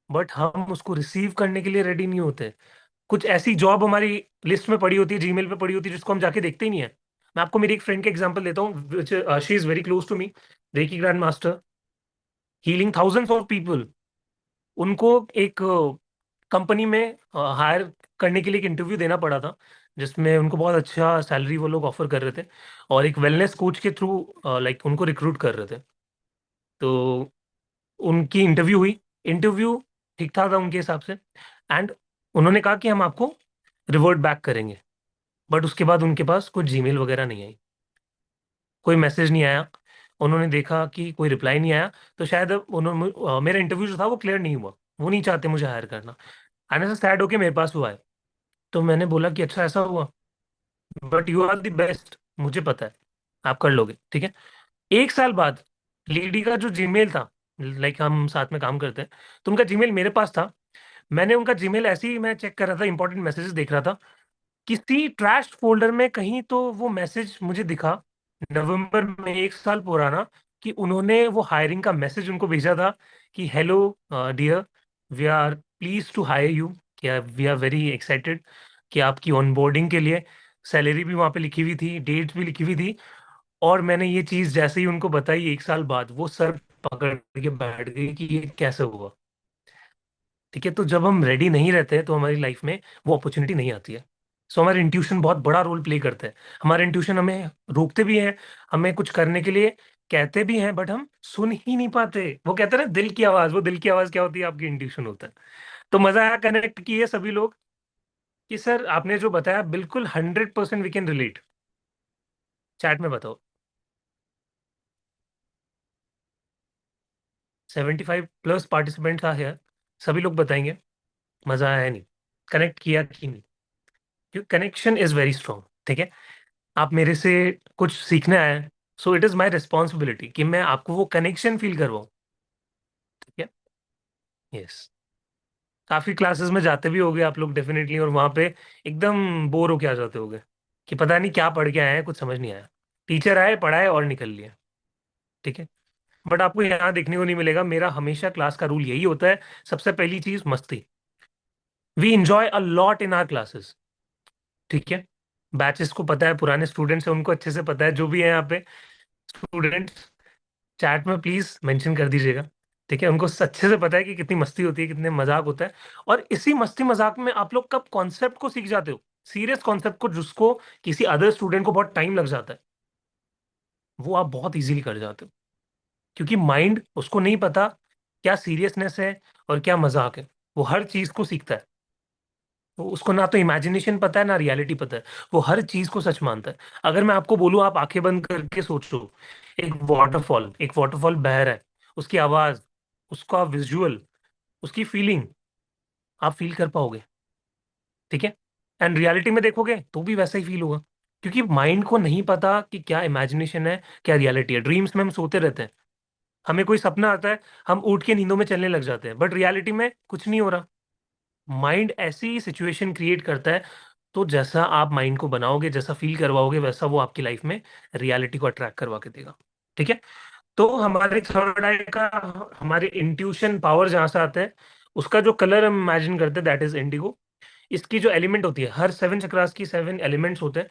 बट हम उसको रिसीव करने के लिए रेडी नहीं होते। कुछ ऐसी जॉब हमारी लिस्ट में पड़ी होती है, जीमेल पे पड़ी होती है, जिसको हम जाके देखते ही नहीं है। मैं आपको मेरी एक फ्रेंड के एग्जांपल देता हूँ, she is very close to me, reiki grand master, healing thousands of people. उनको एक कंपनी में हायर करने के लिए एक इंटरव्यू देना पड़ा था, जिसमें उनको बहुत अच्छा सैलरी वो लोग ऑफर कर रहे थे, और एक वेलनेस कोच के थ्रू लाइक उनको रिक्रूट कर रहे थे। तो उनकी इंटरव्यू हुई, इंटरव्यू ठीक ठाक था उनके हिसाब से, एंड उन्होंने कहा कि हम आपको रिवर्ट बैक करेंगे। बट उसके बाद उनके पास कोई जीमेल वगैरह नहीं आई, कोई मैसेज नहीं आया। उन्होंने देखा कि कोई रिप्लाई नहीं आया, तो शायद अब उन्होंने मेरा इंटरव्यू जो था वो क्लियर नहीं हुआ, वो नहीं चाहते मुझे हायर करना। आने से सैड होके मेरे पास हुआ है। तो मैंने बोला कि अच्छा ऐसा हुआ, but you are the best, मुझे पता है आप कर लोगे, ठीक है। एक साल बाद लेडी का जो जीमेल था, लाइक हम साथ में काम करते हैं, तो उनका जीमेल मेरे पास था। मैंने उनका जीमेल ऐसे ही मैं चेक कर रहा था, इंपॉर्टेंट मैसेजेस देख रहा था, किसी ट्रैश फोल्डर में कहीं तो वो मैसेज मुझे दिखा, नवंबर में, एक साल पुराना, कि उन्होंने वो हायरिंग का मैसेज उनको भेजा था कि hello dear, we are please to hire you, क्या वी आर वेरी एक्साइटेड कि आपकी ऑनबोर्डिंग के लिए, सैलरी भी वहां पे लिखी हुई थी, डेट भी लिखी हुई थी। और मैंने ये चीज जैसे ही उनको बताई एक साल बाद, वो सर पकड़ के बैठ गई कि ये कैसे हुआ। ठीक है, तो जब हम रेडी नहीं रहते हैं तो हमारी लाइफ में वो अपॉर्चुनिटी नहीं आती है। सो हमारे इंट्यूशन बहुत बड़ा रोल प्ले करते हैं। हमारे इंट्यूशन हमें रोकते भी हैं, हमें कुछ करने के लिए कहते भी हैं, बट हम सुन ही नहीं पाते। वो कहते हैं ना दिल की आवाज, वो दिल की आवाज क्या होती है, आपकी इंट्यूशन होता है। तो मजा आया, कनेक्ट किए सभी लोग कि सर आपने जो बताया बिल्कुल 100% वी कैन रिलेट। चैट में बताओ। 75+ पार्टिसिपेंट्स आ है, सभी लोग बताएंगे मजा आया है नहीं, कनेक्ट किया कि नहीं। क्योंकि कनेक्शन इज वेरी स्ट्रांग, ठीक है। आप मेरे से कुछ सीखने आए हैं, so it is my responsibility कि मैं आपको वो कनेक्शन फील करवाऊं। ठीक है। यस। काफी क्लासेस में जाते भी होगे आप लोग डेफिनेटली, और वहां पे एकदम बोर होके आ जाते होगे कि पता नहीं क्या पढ़ के आए हैं, कुछ समझ नहीं आया। टीचर आए, पढ़ाए और निकल लिए। ठीक है। बट आपको यहाँ देखने को नहीं मिलेगा, मेरा हमेशा क्लास का रूल यही होता है। सबसे पहली चीज मस्ती। We enjoy a lot in our classes. ठीक है। बैचेस को पता है, पुराने स्टूडेंट्स हैं उनको अच्छे से पता है, जो भी है यहाँ पे स्टूडेंट्स, चैट में प्लीज मेंशन कर दीजिएगा। ठीक है, उनको अच्छे से पता है कि कितनी मस्ती होती है, कितने मजाक होता है। और इसी मस्ती मजाक में आप लोग कब कॉन्सेप्ट को सीख जाते हो, सीरियस कॉन्सेप्ट को, जिसको किसी अदर स्टूडेंट को बहुत टाइम लग जाता है, वो आप बहुत इजीली कर जाते हो। क्योंकि माइंड उसको नहीं पता क्या सीरियसनेस है और क्या मजाक है, वो हर चीज को सीखता है। वो उसको ना तो इमेजिनेशन पता है ना रियलिटी पता है, वो हर चीज को सच मानता है। अगर मैं आपको बोलूं आप आंखें बंद करके सोचो, एक वाटरफॉल बह रहा है, उसकी आवाज, उसका विजुअल, उसकी फीलिंग, आप फील कर पाओगे। ठीक है। एंड रियलिटी में देखोगे तो भी वैसा ही फील होगा, क्योंकि माइंड को नहीं पता कि क्या इमेजिनेशन है, क्या रियलिटी है। ड्रीम्स में हम सोते रहते हैं, हमें कोई सपना आता है, हम उठ के नींदों में चलने लग जाते हैं, बट रियलिटी में कुछ नहीं हो रहा। माइंड ऐसी सिचुएशन क्रिएट करता है, तो जैसा आप माइंड को बनाओगे, जैसा फील करवाओगे, वैसा वो आपकी लाइफ में रियलिटी को अट्रैक्ट करवा के देगा। ठीक है। तो हमारे थर्ड आई का, हमारे इंट्यूशन पावर जहां से आता है, उसका जो कलर हम इमेजिन करते हैं दैट इज इंडिगो। इसकी जो एलिमेंट होती है, हर 7 चक्रास की 7 एलिमेंट्स होते हैं।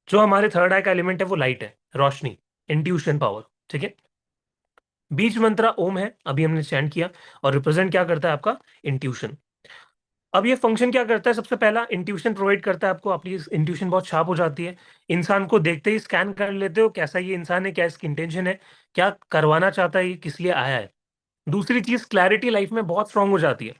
जो हमारे थर्ड आई का एलिमेंट है वो लाइट है, रोशनी, इंट्यूशन पावर। ठीक है। बीज मंत्र ओम है, अभी हमने चैंट किया, और रिप्रेजेंट क्या करता है आपका इंट्यूशन। अब ये फंक्शन क्या करता है, सबसे पहला इंट्यूशन प्रोवाइड करता है आपको, आपकी इंट्यूशन बहुत शार्प हो जाती है। इंसान को देखते ही स्कैन कर लेते हो, कैसा ये इंसान है, क्या इसकी इंटेंशन है, क्या करवाना चाहता है, ये किस लिए आया है। दूसरी चीज, क्लैरिटी लाइफ में बहुत स्ट्रांग हो जाती है।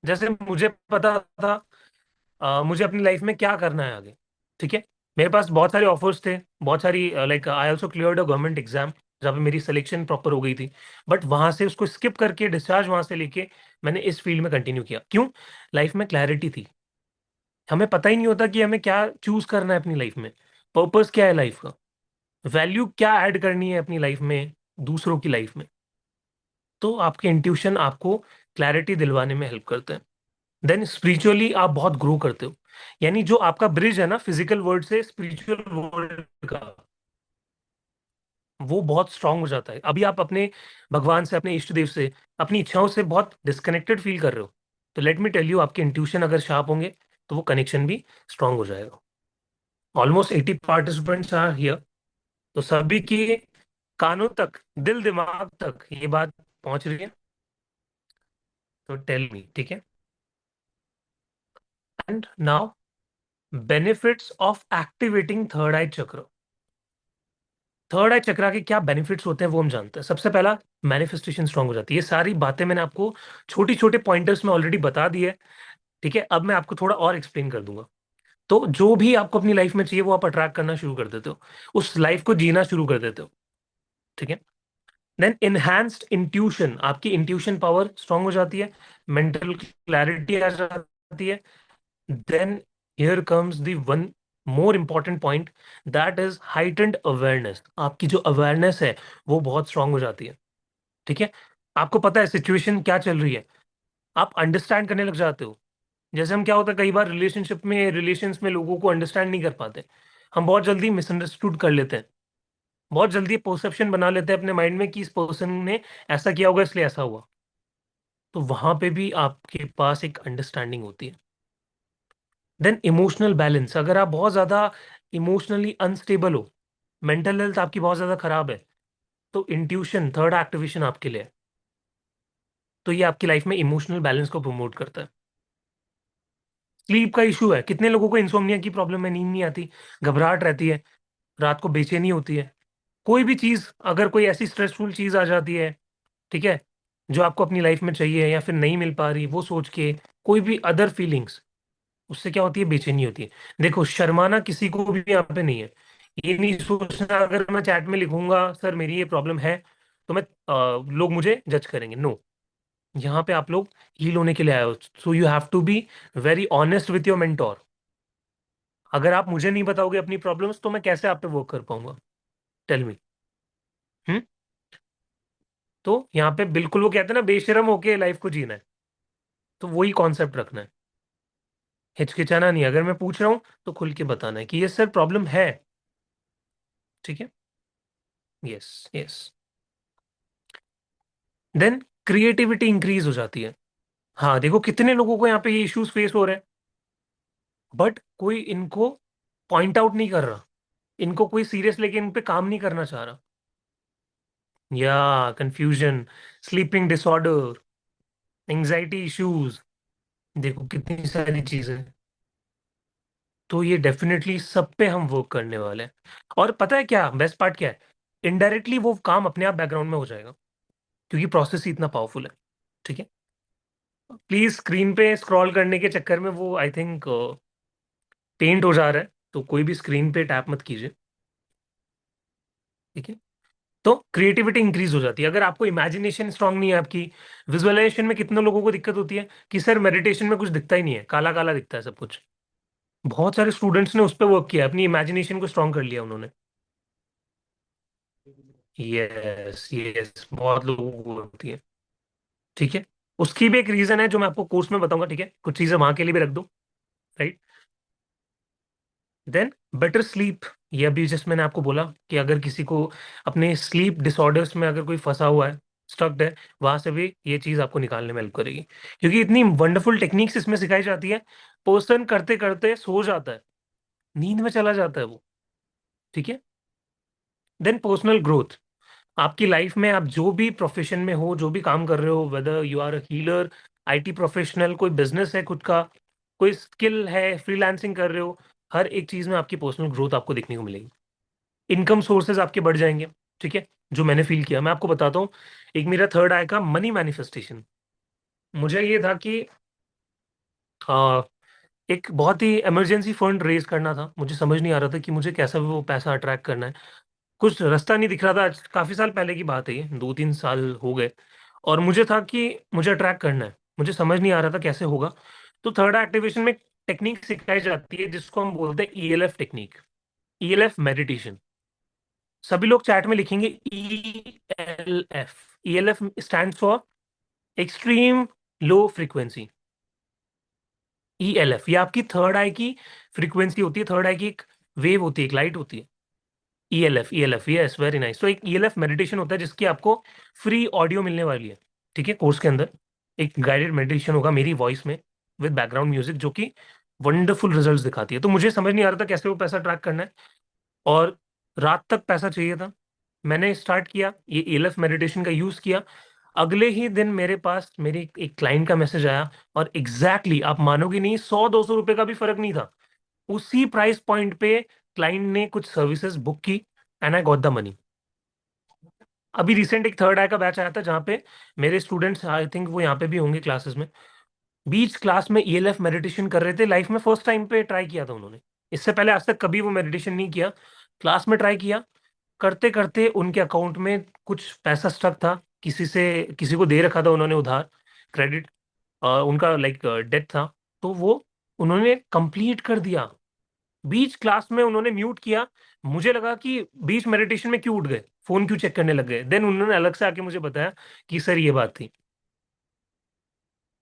जैसे मुझे पता था मुझे अपनी लाइफ में क्या करना है आगे। ठीक है। मेरे पास बहुत सारे ऑफर्स थे, बहुत सारी, like I also cleared a government exam, जहाँ पे मेरी सिलेक्शन प्रॉपर हो गई थी। बट वहां से उसको स्किप करके, डिस्चार्ज वहां से लेके, मैंने इस फील्ड में कंटिन्यू किया। क्यों? लाइफ में क्लैरिटी थी। हमें पता ही नहीं होता कि हमें क्या चूज करना है अपनी लाइफ में, पर्पस क्या है लाइफ का, वैल्यू क्या ऐड करनी है अपनी लाइफ में, दूसरों की लाइफ में। तो आपके इंट्यूशन आपको क्लैरिटी दिलवाने में हेल्प करते हैं। देन स्पिरिचुअली आप बहुत ग्रो करते हो। यानी जो आपका ब्रिज है ना फिजिकल वर्ल्ड से स्पिरिचुअल वर्ल्ड का, वो बहुत स्ट्रांग हो जाता है। अभी आप अपने भगवान से, अपने इष्ट देव से, अपनी इच्छाओं से बहुत डिस्कनेक्टेड फील कर रहे हो, तो लेट मी टेल यू, आपके इंट्यूशन अगर शार्प होंगे तो वो कनेक्शन भी स्ट्रांग हो जाएगा। ऑलमोस्ट 80 पार्टिसिपेंट्स आर हियर, तो सभी के कानों तक, दिल दिमाग तक ये बात पहुंच रही है। तो टेल मी, ठीक है। And now, benefits of activating third eye chakra. Third आई चक्रा के क्या बेनिफिट्स होते हैं वो हम जानते हैं। सबसे पहला, मैनिफेस्टेशन स्ट्रांग हो जाती है। ये सारी बातें मैंने आपको छोटी छोटे पॉइंटर्स में ऑलरेडी बता दी है, ठीक है। अब मैं आपको थोड़ा और एक्सप्लेन कर दूंगा। तो जो भी आपको अपनी लाइफ में चाहिए वो आप अट्रैक्ट करना शुरू कर देते हो, उस लाइफ को जीना शुरू कर देते हो, ठीक है। देन इनहैंस्ड इंट्यूशन, आपकी इंट्यूशन पावर स्ट्रांग हो जाती है, मेंटल क्लैरिटी आ जाती है। Then here comes the one more important point, that is heightened awareness. आपकी जो अवेयरनेस है वो बहुत स्ट्रांग हो जाती है, ठीक है। आपको पता है सिचुएशन क्या चल रही है, आप अंडरस्टैंड करने लग जाते हो। जैसे हम, क्या होता है कई बार रिलेशंस में लोगों को अंडरस्टैंड नहीं कर पाते, हम बहुत जल्दी मिसअंडरस्टूड कर लेते हैं, बहुत जल्दी परसेप्शन बना लेते हैं अपने माइंड में कि इस पर्सन ने ऐसा किया होगा इसलिए ऐसा हुआ। तो वहां पे भी आपके पास एक अंडरस्टैंडिंग होती है। देन इमोशनल बैलेंस, अगर आप बहुत ज्यादा इमोशनली अनस्टेबल हो, मेंटल हेल्थ आपकी बहुत ज्यादा खराब है, तो इंट्यूशन थर्ड एक्टिवेशन आपके लिए है। तो ये आपकी लाइफ में इमोशनल बैलेंस को प्रमोट करता है। स्लीप का इशू है, कितने लोगों को इंसोम्निया की प्रॉब्लम है, नींद नहीं आती, घबराहट रहती है, रात को बेचैनी होती है। कोई भी चीज, अगर कोई ऐसी स्ट्रेसफुल चीज आ जाती है, ठीक है, जो आपको अपनी लाइफ में चाहिए या फिर नहीं मिल पा रही, वो सोच के कोई भी अदर फीलिंग्स, उससे क्या होती है, बेचैनी होती है। देखो, शर्माना किसी को भी यहाँ पे नहीं है। ये नहीं सोचना अगर मैं चैट में लिखूंगा सर मेरी ये प्रॉब्लम है तो मैं लोग मुझे जज करेंगे, नो। यहाँ पे आप लोग हील होने के लिए आए हो, so you have to be very honest with your mentor. अगर आप मुझे नहीं बताओगे अपनी प्रॉब्लम्स तो मैं कैसे आप पे वर्क कर पाऊंगा, टेल मी। हम्म। तो यहाँ पे बिल्कुल वो कहते हैं ना, बेशरम होके लाइफ को जीना है, तो वही कॉन्सेप्ट रखना है। हिचकिचाना नहीं, अगर मैं पूछ रहा हूँ तो खुल के बताना है कि ये सर प्रॉब्लम है, ठीक है। Yes, yes. Then creativity increase हो जाती है। हाँ, देखो कितने लोगों को यहाँ पे ये इश्यूज फेस हो रहे हैं, बट कोई इनको पॉइंट आउट नहीं कर रहा, इनको कोई सीरियस लेके इन पे काम नहीं करना चाह रहा। या confusion, sleeping disorder, anxiety issues, देखो कितनी सारी चीजें। तो ये डेफिनेटली सब पे हम वर्क करने वाले हैं। और पता है क्या बेस्ट पार्ट क्या है, इनडायरेक्टली वो काम अपने आप बैकग्राउंड में हो जाएगा, क्योंकि प्रोसेस ही इतना पावरफुल है, ठीक है। प्लीज स्क्रीन पे स्क्रॉल करने के चक्कर में वो आई थिंक पेंट हो जा रहा है, तो कोई भी स्क्रीन पे टैप मत कीजिए, ठीक है। तो क्रिएटिविटी इंक्रीज हो जाती है अगर आपको इमेजिनेशन स्ट्रांग नहीं है आपकी। विजुअलाइजेशन में कितने लोगों को दिक्कत होती है कि सर मेडिटेशन में कुछ दिखता ही नहीं है, काला काला दिखता है सब कुछ। बहुत सारे स्टूडेंट्स ने उस पर वर्क किया, अपनी इमेजिनेशन को स्ट्रांग कर लिया उन्होंने। यस, यस, बहुत लोगों को होती है, ठीक है। उसकी भी एक रीजन है जो मैं आपको कोर्स में बताऊंगा, ठीक है, कुछ चीजें वहां के लिए भी रख दो, राइट। देन बेटर स्लीप, ये अभी जस्ट मैंने आपको बोला कि अगर किसी को अपने स्लीप डिसऑर्डर्स में अगर कोई फंसा हुआ है, स्टक्ड है, वहां से भी ये चीज आपको निकालने में हेल्प करेगी, क्योंकि इतनी वंडरफुल टेक्निक्स इसमें सिखाई जाती है। पर्सन करते करते सो जाता है, नींद में चला जाता है वो, ठीक है। देन पर्सनल ग्रोथ, आपकी लाइफ में आप जो भी प्रोफेशन में हो, जो भी काम कर रहे हो, whether you are a healer, IT professional, कोई बिजनेस है खुद का, कोई स्किल है, फ्रीलांसिंग कर रहे हो, हर एक चीज में आपकी पर्सनल ग्रोथ आपको देखने को मिलेगी। इनकम सोर्सेज आपके बढ़ जाएंगे, ठीक है। जो मैंने फील किया मैं आपको बताता हूँ। एक मेरा थर्ड आई का मनी मैनिफेस्टेशन, मुझे ये था कि आ, एक बहुत ही इमरजेंसी फंड रेज करना था, मुझे समझ नहीं आ रहा था कि मुझे कैसा वो पैसा अट्रैक्ट करना है। कुछ रास्ता नहीं दिख रहा था, काफी साल पहले की बात है, ये 2-3 साल हो गए। और मुझे था कि मुझे अट्रैक्ट करना है, मुझे समझ नहीं आ रहा था कैसे होगा। तो थर्ड एक्टिवेशन में टेक्निक सिखाई जाती है जिसको हम बोलते हैं ईएलएफ टेक्निक, ईएलएफ मेडिटेशन। सभी लोग चैट में लिखेंगे ELF. ELF stand for extreme low frequency. ELF ये आपकी थर्ड आई की फ्रीक्वेंसी होती है, थर्ड आई की एक वेव होती है, एक लाइट होती है, ELF, ELF, yes, very nice. तो एक ईएलएफ मेडिटेशन होता है जिसकी आपको फ्री ऑडियो मिलने वाली है, ठीक है, कोर्स के अंदर। एक गाइडेड मेडिटेशन होगा मेरी वॉइस में, विद बैकग्राउंड म्यूजिक, जो कि वंडरफुल रिजल्ट्स दिखाती है। तो मुझे समझ नहीं आ रहा था कैसे वो पैसा ट्रैक करना है, और रात तक पैसा चाहिए था। मैंने स्टार्ट किया ये ईएलएफ मेडिटेशन का यूज किया। अगले ही दिन मेरे पास मेरे एक क्लाइंट का मैसेज आया, और एग्जैक्टली आप मानोगे नहीं, 100-200 रुपए का भी फर्क नहीं था। उसी प्राइस पॉइंट पे क्लाइंट ने कुछ सर्विसेज बुक की, and I got the money. अभी रिसेंट एक थर्ड आई का बैच आया था, जहाँ पे मेरे स्टूडेंट्स, आई थिंक वो यहाँ पे भी होंगे क्लासेस में, बीच क्लास में ईएलएफ मेडिटेशन कर रहे थे। लाइफ में फर्स्ट टाइम पे ट्राई किया था उन्होंने, इससे पहले आज तक कभी वो मेडिटेशन नहीं किया। क्लास में ट्राई किया, करते करते उनके अकाउंट में कुछ पैसा स्टक था, किसी को दे रखा था उन्होंने उधार, क्रेडिट, उनका लाइक डेट था। तो वो उन्होंने कंप्लीट कर दिया। बीच क्लास में उन्होंने म्यूट किया। मुझे लगा कि बीच मेडिटेशन में क्यों उठ गए, फोन क्यों चेक करने लग गए। देन उन्होंने अलग से आके मुझे बताया कि सर ये बात थी,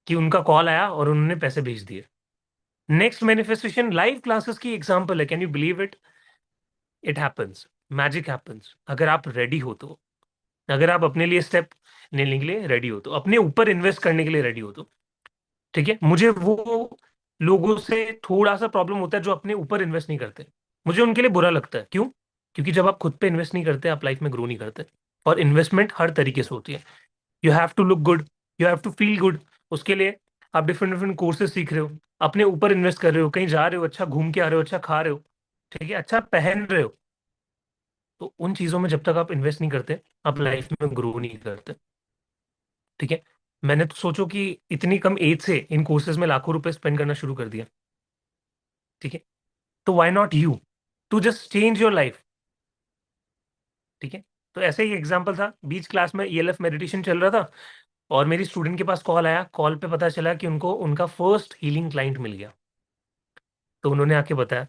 कि उनका कॉल आया और उन्होंने पैसे भेज दिए। नेक्स्ट मैनिफेस्टेशन लाइव क्लासेस की एग्जांपल है, can you believe it? It happens, magic happens, अगर आप रेडी हो तो। अगर आप अपने लिए स्टेप लेने के लिए रेडी हो तो, अपने ऊपर इन्वेस्ट करने के लिए रेडी हो तो, ठीक है। मुझे वो लोगों से थोड़ा सा प्रॉब्लम होता है जो अपने ऊपर इन्वेस्ट नहीं करते। मुझे उनके लिए बुरा लगता है, क्यों? क्योंकि जब आप खुद पे इन्वेस्ट नहीं करते, आप लाइफ में ग्रो नहीं करते। और इन्वेस्टमेंट हर तरीके से होती है। You have to look good, you have to feel good. उसके लिए आप डिफरेंट डिफरेंट कोर्सेज सीख रहे हो, अपने ऊपर इन्वेस्ट कर रहे हो, कहीं जा रहे हो, अच्छा घूम के आ रहे हो, अच्छा खा रहे हो, ठीक है, अच्छा पहन रहे हो। तो उन चीजों में जब तक आप इन्वेस्ट नहीं करते, आप लाइफ में ग्रो नहीं करते, ठीक है। मैंने तो सोचो कि इतनी कम एज से इन कोर्सेज में लाखों रुपए स्पेंड करना शुरू कर दिया, ठीक है। तो why not you, to just change your life, ठीक है। तो ऐसे ही एग्जांपल था, बीच क्लास में ईएलएफ मेडिटेशन चल रहा था, और मेरी स्टूडेंट के पास कॉल आया। कॉल पे पता चला कि उनको उनका फर्स्ट हीलिंग क्लाइंट मिल गया। तो उन्होंने आके बताया,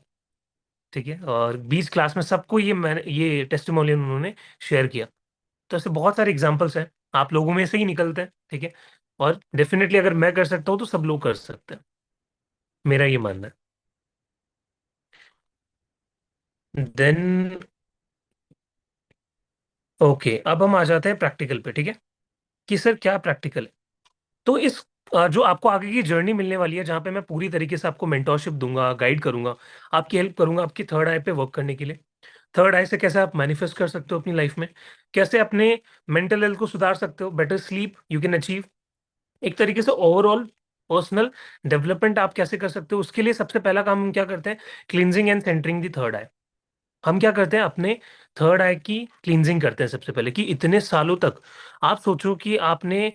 ठीक है, और बीच क्लास में सबको ये टेस्टिमोनियल उन्होंने शेयर किया। तो ऐसे बहुत सारे एग्जांपल्स हैं, आप लोगों में से ही निकलते हैं, ठीक है। और डेफिनेटली अगर मैं कर सकता हूँ तो सब लोग कर सकते हैं, मेरा ये मानना है। देन ओके, अब हम आ जाते हैं प्रैक्टिकल पे, ठीक है, कि सर क्या प्रैक्टिकल है। तो इस जो आपको आगे की जर्नी मिलने वाली है, जहाँ पे मैं पूरी तरीके से आपको मेंटोरशिप दूंगा, गाइड करूंगा, आपकी हेल्प करूंगा आपकी थर्ड आई पे वर्क करने के लिए। थर्ड आई से कैसे आप मैनिफेस्ट कर सकते हो अपनी लाइफ में, कैसे अपने मेंटल हेल्थ को सुधार सकते हो, better sleep you can achieve, एक तरीके से ओवरऑल पर्सनल डेवलपमेंट आप कैसे कर सकते हो। उसके लिए सबसे पहला काम हम क्या करते हैं, cleansing and centering the third eye. हम क्या करते हैं, अपने थर्ड आई की क्लींजिंग करते हैं सबसे पहले। कि इतने सालों तक आप सोचो कि आपने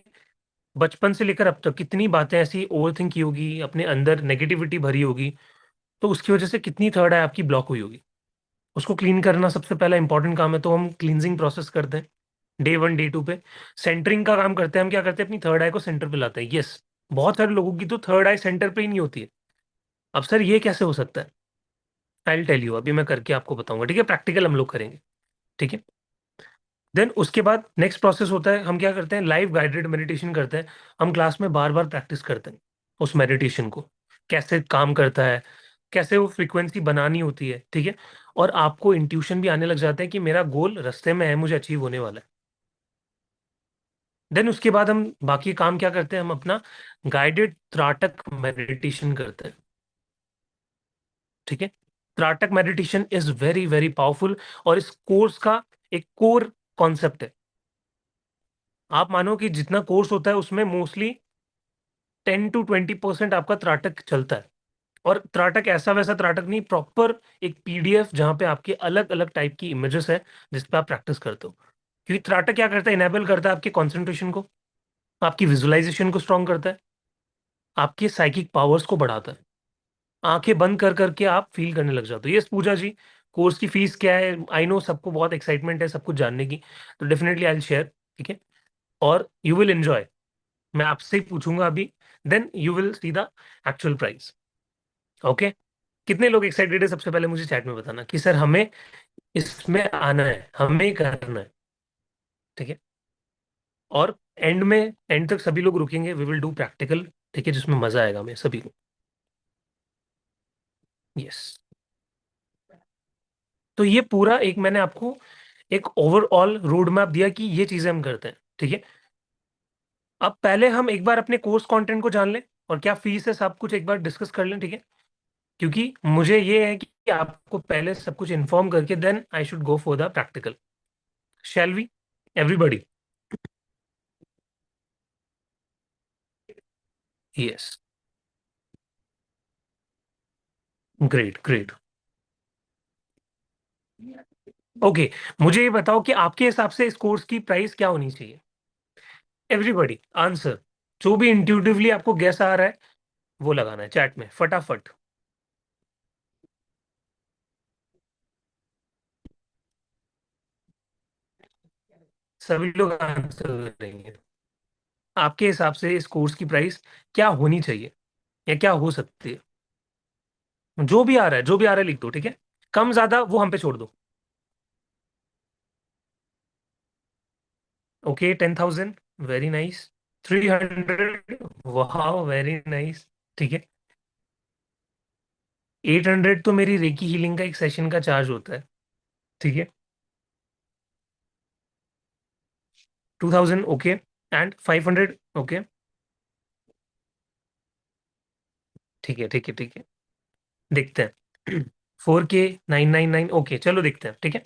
बचपन से लेकर अब तक कितनी बातें ऐसी ओवर थिंक की होगी, अपने अंदर नेगेटिविटी भरी होगी, तो उसकी वजह से कितनी थर्ड आई आपकी ब्लॉक हुई होगी। उसको क्लीन करना सबसे पहला इंपॉर्टेंट काम है, तो हम क्लींजिंग प्रोसेस करते हैं डे वन डे टू पे। सेंटरिंग का काम करते हैं, हम क्या करते हैं, अपनी थर्ड आई को सेंटर पे लाते हैं। यस, बहुत सारे लोगों की तो थर्ड आई सेंटर पे ही नहीं होती है। अब सर ये कैसे हो सकता है, आई विल टेल यू, अभी मैं करके आपको बताऊंगा, ठीक है, प्रैक्टिकल हम लोग करेंगे, ठीक है। देन उसके बाद नेक्स्ट प्रोसेस होता है, हम क्या करते हैं, लाइव गाइडेड मेडिटेशन करते हैं। हम क्लास में बार बार प्रैक्टिस करते हैं उस मेडिटेशन को, कैसे काम करता है, कैसे वो फ्रीक्वेंसी बनानी होती है, ठीक है। और आपको इंट्यूशन भी आने लग जाता है कि मेरा गोल रास्ते में है, मुझे अचीव होने वाला है। देन उसके बाद हम बाकी काम क्या करते हैं, हम अपना गाइडेड त्राटक मेडिटेशन करते हैं, ठीक है। Trataka meditation is very very powerful, और इस कोर्स का एक कोर कॉन्सेप्ट है। आप मानो कि जितना कोर्स होता है उसमें मोस्टली 10 to 20% आपका त्राटक चलता है। और त्राटक ऐसा वैसा त्राटक नहीं, प्रॉपर एक पीडीएफ जहाँ पे आपके अलग अलग टाइप की इमेजेस है, जिस पे आप प्रैक्टिस करते हो। क्योंकि त्राटक क्या करता है, इनेबल करता है आपके कंसंट्रेशन को, आपकी विजुअलाइजेशन को स्ट्रांग करता है, आपके साइकिक पावर्स को बढ़ाता है। आंखें बंद कर करके आप फील करने लग जाते हो। यस पूजा जी, कोर्स की फीस क्या है? आई नो सबको बहुत एक्साइटमेंट है सब कुछ जानने की, तो डेफिनेटली आई विल शेयर, ठीक है। और यू विल एंजॉय, मैं आपसे ही पूछूंगा अभी, then you will see the actual price. Okay, कितने लोग एक्साइटेड है सबसे पहले मुझे चैट में बताना कि सर हमें इसमें आना है, हमें करना है, ठीक है। और एंड तक सभी लोग रुकेंगे, वी विल डू प्रैक्टिकल, ठीक है, जिसमें मजा आएगा हमें सभी को। यस। तो ये पूरा एक मैंने आपको एक ओवरऑल रोड मैप दिया कि ये चीजें हम करते हैं, ठीक है। अब पहले हम एक बार अपने कोर्स कंटेंट को जान लें और क्या फीस है, सब कुछ एक बार डिस्कस कर लें, ठीक है। क्योंकि मुझे ये है कि आपको पहले सब कुछ इन्फॉर्म करके then I should go for the practical. Shall we, everybody? Yes. Great great. Okay, मुझे ये बताओ कि आपके हिसाब से इस कोर्स की प्राइस क्या होनी चाहिए? Everybody answer. जो भी इंट्यूटिवली आपको गैस आ रहा है वो लगाना है चैट में फटाफट। सभी लोग आंसर करेंगे। आपके हिसाब से इस कोर्स की प्राइस क्या होनी चाहिए या क्या हो सकती है? जो भी आ रहा है, जो भी आ रहा है लिख दो, ठीक है। कम ज्यादा वो हम पे छोड़ दो। Okay, 10,000, very nice. 300, वाह वेरी नाइस, ठीक है। 800 तो मेरी रेकी हीलिंग का एक सेशन का चार्ज होता है, ठीक है। 2,000, ओके। And 500, okay. ठीक है ठीक है ठीक है, देखते हैं। 4K 999, ओके चलो देखते हैं, ठीक है।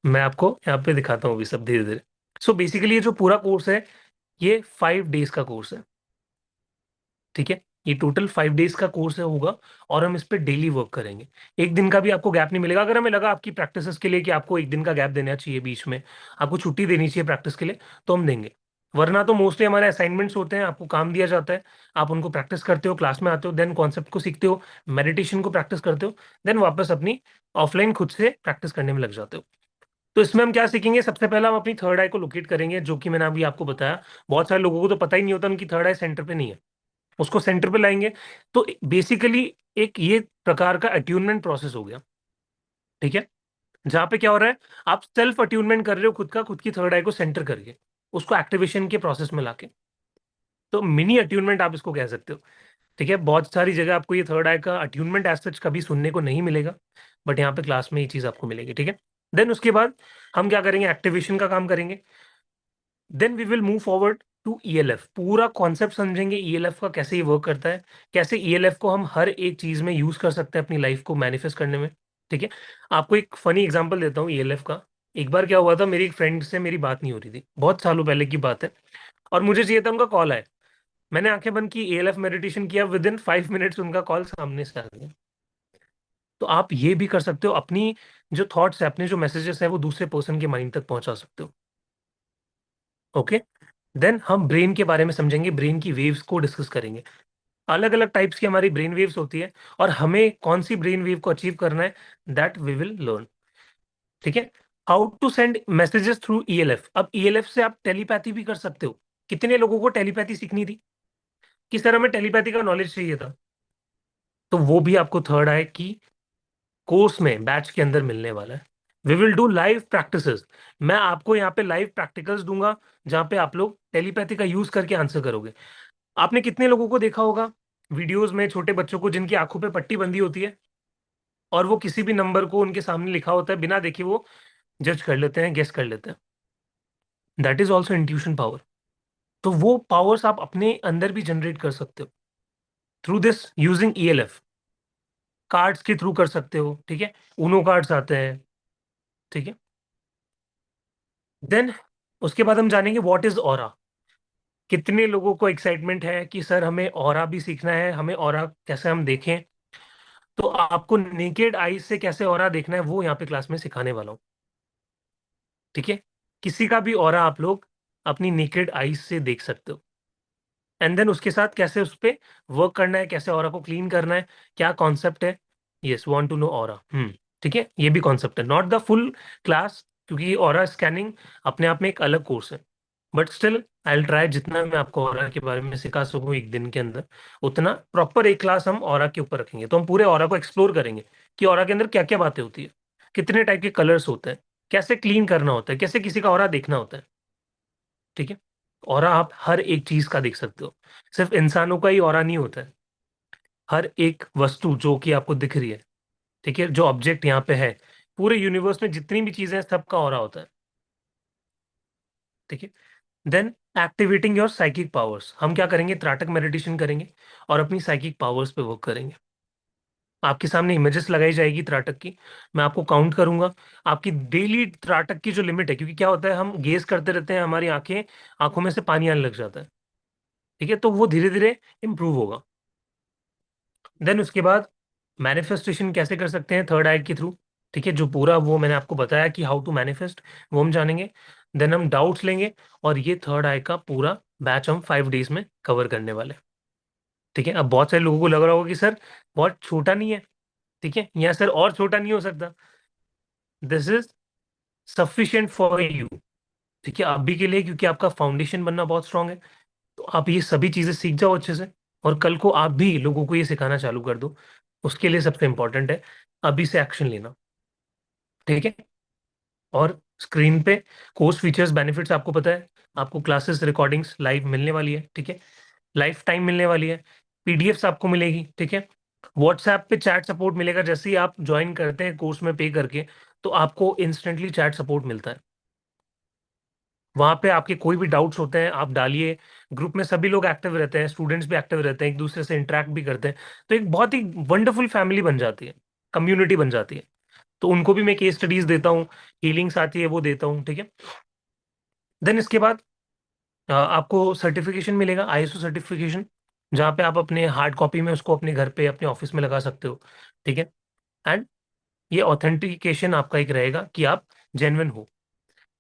मैं आपको यहाँ पे दिखाता हूँ अभी सब धीरे धीरे। सो बेसिकली ये जो पूरा कोर्स है ये 5 डेज का कोर्स है, ठीक है। ये टोटल 5 डेज का कोर्स है होगा। और हम इस पे डेली वर्क करेंगे। एक दिन का भी आपको गैप नहीं मिलेगा। अगर हमें लगा आपकी प्रैक्टिसेस के लिए कि आपको एक दिन का गैप देना चाहिए बीच में, आपको छुट्टी देनी चाहिए प्रैक्टिस के लिए, तो हम देंगे। वरना तो मोस्टली हमारे असाइनमेंट्स होते हैं, आपको काम दिया जाता है, आप उनको प्रैक्टिस करते हो, क्लास में आते हो, देन कॉन्सेप्ट को सीखते हो, मेडिटेशन को प्रैक्टिस करते हो, देन वापस अपनी ऑफलाइन खुद से प्रैक्टिस करने में लग जाते हो। तो इसमें हम क्या सीखेंगे? सबसे पहला हम अपनी थर्ड आई को लोकेट करेंगे, जो कि मैंने अभी आपको बताया। बहुत सारे लोगों को तो पता ही नहीं होता उनकी थर्ड आई सेंटर पे नहीं है, उसको सेंटर पे लाएंगे। तो बेसिकली एक ये प्रकार का अट्यूनमेंट प्रोसेस हो गया, ठीक है। जहां पे क्या हो रहा है, आप सेल्फ अट्यूनमेंट कर रहे हो खुद का, खुद की थर्ड आई को सेंटर करके, उसको एक्टिवेशन के प्रोसेस में लाके। तो मिनी अट्यूनमेंट आप इसको कह सकते हो, ठीक है। बहुत सारी जगह आपको ये थर्ड आई का अट्यूनमेंट एज सच कभी सुनने को नहीं मिलेगा, बट यहाँ पे क्लास में ये चीज आपको मिलेगी, ठीक है। देन उसके बाद हम क्या करेंगे? एक्टिवेशन का काम करेंगे। Then we will move forward to ELF. पूरा कॉन्सेप्ट समझेंगे ईएलएफ का, कैसे ये वर्क करता है, कैसे ईएलएफ को हम हर एक चीज में यूज कर सकते हैं अपनी लाइफ को मैनिफेस्ट करने में, ठीक है। आपको एक फनी एग्जांपल देता हूँ ईएलएफ का। एक बार क्या हुआ था, मेरी एक फ्रेंड से मेरी बात नहीं हो रही थी, बहुत सालों पहले की बात है, और मुझे चाहिए था उनका कॉल आए। मैंने आंखें बंद की, ईएलएफ मेडिटेशन किया, विद इन 5 मिनट्स उनका कॉल सामने से आ गया। तो आप ये भी कर सकते हो, अपनी जो थॉट्स है, अपने जो मैसेजेस है, वो दूसरे पर्सन के माइंड तक पहुंचा सकते हो। ओके। देन हम ब्रेन के बारे में समझेंगे, ब्रेन की वेव्स को डिस्कस करेंगे। अलग अलग टाइप्स की हमारी ब्रेन वेव्स होती है, और हमें कौन सी ब्रेन वेव को अचीव करना है, दैट वी विल लर्न, ठीक है। How to send messages through ELF. अब ईएलएफ से आप टेलीपैथी भी कर सकते हो। कितने लोगों को टेलीपैथी सीखनी थी? किस तरह में टेलीपैथी का नॉलेज चाहिए था? तो वो भी आपको थर्ड आई की कोर्स में बैच के अंदर मिलने वाला है। We will do live practices. मैं आपको यहाँ पे लाइव प्रैक्टिकल्स दूंगा, जहाँ पे आप लोग टेलीपैथी का यूज करके आंसर करोगे। आपने कितने लोगों को देखा होगा वीडियोस में, छोटे बच्चों को जिनकी आंखों पे पट्टी बंधी होती है, और वो किसी भी नंबर को उनके सामने लिखा होता है बिना देखे वो जज कर लेते हैं, गेस कर लेते हैं। That is also intuition power. तो वो पावर्स आप अपने अंदर भी जनरेट कर सकते हो through this using ELF. Cards के थ्रू कर सकते हो, ठीक है। ऊनो कार्ड्स आते हैं, ठीक है। देन उसके बाद हम जानेंगे व्हाट इज ऑरा। कितने लोगों को एक्साइटमेंट है कि सर हमें ऑरा भी सीखना है, हमें ऑरा कैसे हम देखें। तो आपको नेकेड आईज से कैसे ऑरा देखना है वो यहाँ पे क्लास में सिखाने वाला हूँ, ठीक है। किसी का भी ऑरा आप लोग अपनी नेकेड आईज से देख सकते हो। एंड देन उसके साथ कैसे उस पे वर्क करना है, कैसे ऑरा को क्लीन करना है, क्या कॉन्सेप्ट है। Yes, want to know aura, ठीक है। ये भी कॉन्सेप्ट है, नॉट द फुल क्लास, क्योंकि ऑरा स्कैनिंग अपने आप में एक अलग कोर्स है। But still I will try, जितना मैं आपको ऑरा के बारे में सिखा सकूं एक दिन के अंदर, उतना प्रॉपर एक क्लास हम ऑरा के ऊपर रखेंगे। तो हम पूरे ऑरा को एक्सप्लोर करेंगे कि ऑरा के अंदर क्या क्या बातें होती है, कितने टाइप के कलर्स होते हैं, कैसे क्लीन करना होता है, कैसे किसी का ऑरा देखना होता है, ठीक है। ऑरा आप हर एक चीज का देख सकते हो, सिर्फ इंसानों का ही ऑरा नहीं होता है। हर एक वस्तु जो कि आपको दिख रही है, ठीक है, जो ऑब्जेक्ट यहाँ पे है, पूरे यूनिवर्स में जितनी भी चीजें हैं सबका ऑरा होता है। ठीक है। Then activating your psychic powers, हम क्या करेंगे, त्राटक मेडिटेशन करेंगे और अपनी साइकिक पावर्स पे वर्क करेंगे। आपके सामने इमेजेस लगाई जाएगी त्राटक की, मैं आपको काउंट करूंगा। आपकी डेली त्राटक की जो लिमिट है, क्योंकि क्या होता है हम गेस करते रहते हैं, हमारी आंखें, आंखों में से पानी आने लग जाता है। ठीक है, तो वो धीरे धीरे इंप्रूव होगा। देन उसके बाद मैनिफेस्टेशन कैसे कर सकते हैं, थर्ड आई के थ्रू। ठीक है, जो पूरा वो मैंने आपको बताया कि हाउ टू मैनिफेस्ट, वो हम जानेंगे। देन हम डाउट्स लेंगे, और ये थर्ड आई का पूरा बैच हम 5 डेज में कवर करने वाले हैं। ठीक है, अब बहुत सारे लोगों को लग रहा होगा कि सर बहुत छोटा नहीं है। ठीक है, या सर और छोटा नहीं हो सकता। This is sufficient for you. ठीक है, अभी के लिए, क्योंकि आपका फाउंडेशन बनना बहुत स्ट्रांग है। तो आप ये सभी चीजें सीख जाओ अच्छे से, और कल को आप भी लोगों को ये सिखाना चालू कर दो। उसके लिए सबसे इंपॉर्टेंट है अभी से एक्शन लेना। ठीक है। और स्क्रीन पे कोर्स फीचर्स बेनिफिट्स आपको पता है, आपको क्लासेस रिकॉर्डिंग्स लाइव मिलने वाली है। ठीक है, लाइफ टाइम मिलने वाली है। पीडीएफ्स आपको मिलेगी। ठीक है, व्हाट्सएप पे चैट सपोर्ट मिलेगा, जैसे ही आप ज्वाइन करते हैं कोर्स में पे करके, तो आपको इंस्टेंटली चैट सपोर्ट मिलता है। वहां पे आपके कोई भी डाउट्स होते हैं आप डालिए। ग्रुप में सभी लोग एक्टिव रहते हैं, स्टूडेंट्स भी एक्टिव रहते हैं, एक दूसरे से इंटरेक्ट भी करते हैं। तो एक बहुत ही वंडरफुल फैमिली बन जाती है, कम्युनिटी बन जाती है। तो उनको भी मैं केस स्टडीज देता हूँ, हीलिंग्स आती है वो देता हूँ। ठीक है। देन इसके बाद आपको सर्टिफिकेशन मिलेगा, आईएसओ सर्टिफिकेशन, जहाँ पे आप अपने हार्ड कॉपी में उसको अपने घर पे अपने ऑफिस में लगा सकते हो। ठीक है। एंड ये ऑथेंटिकेशन आपका एक रहेगा कि आप जेन्युइन हो।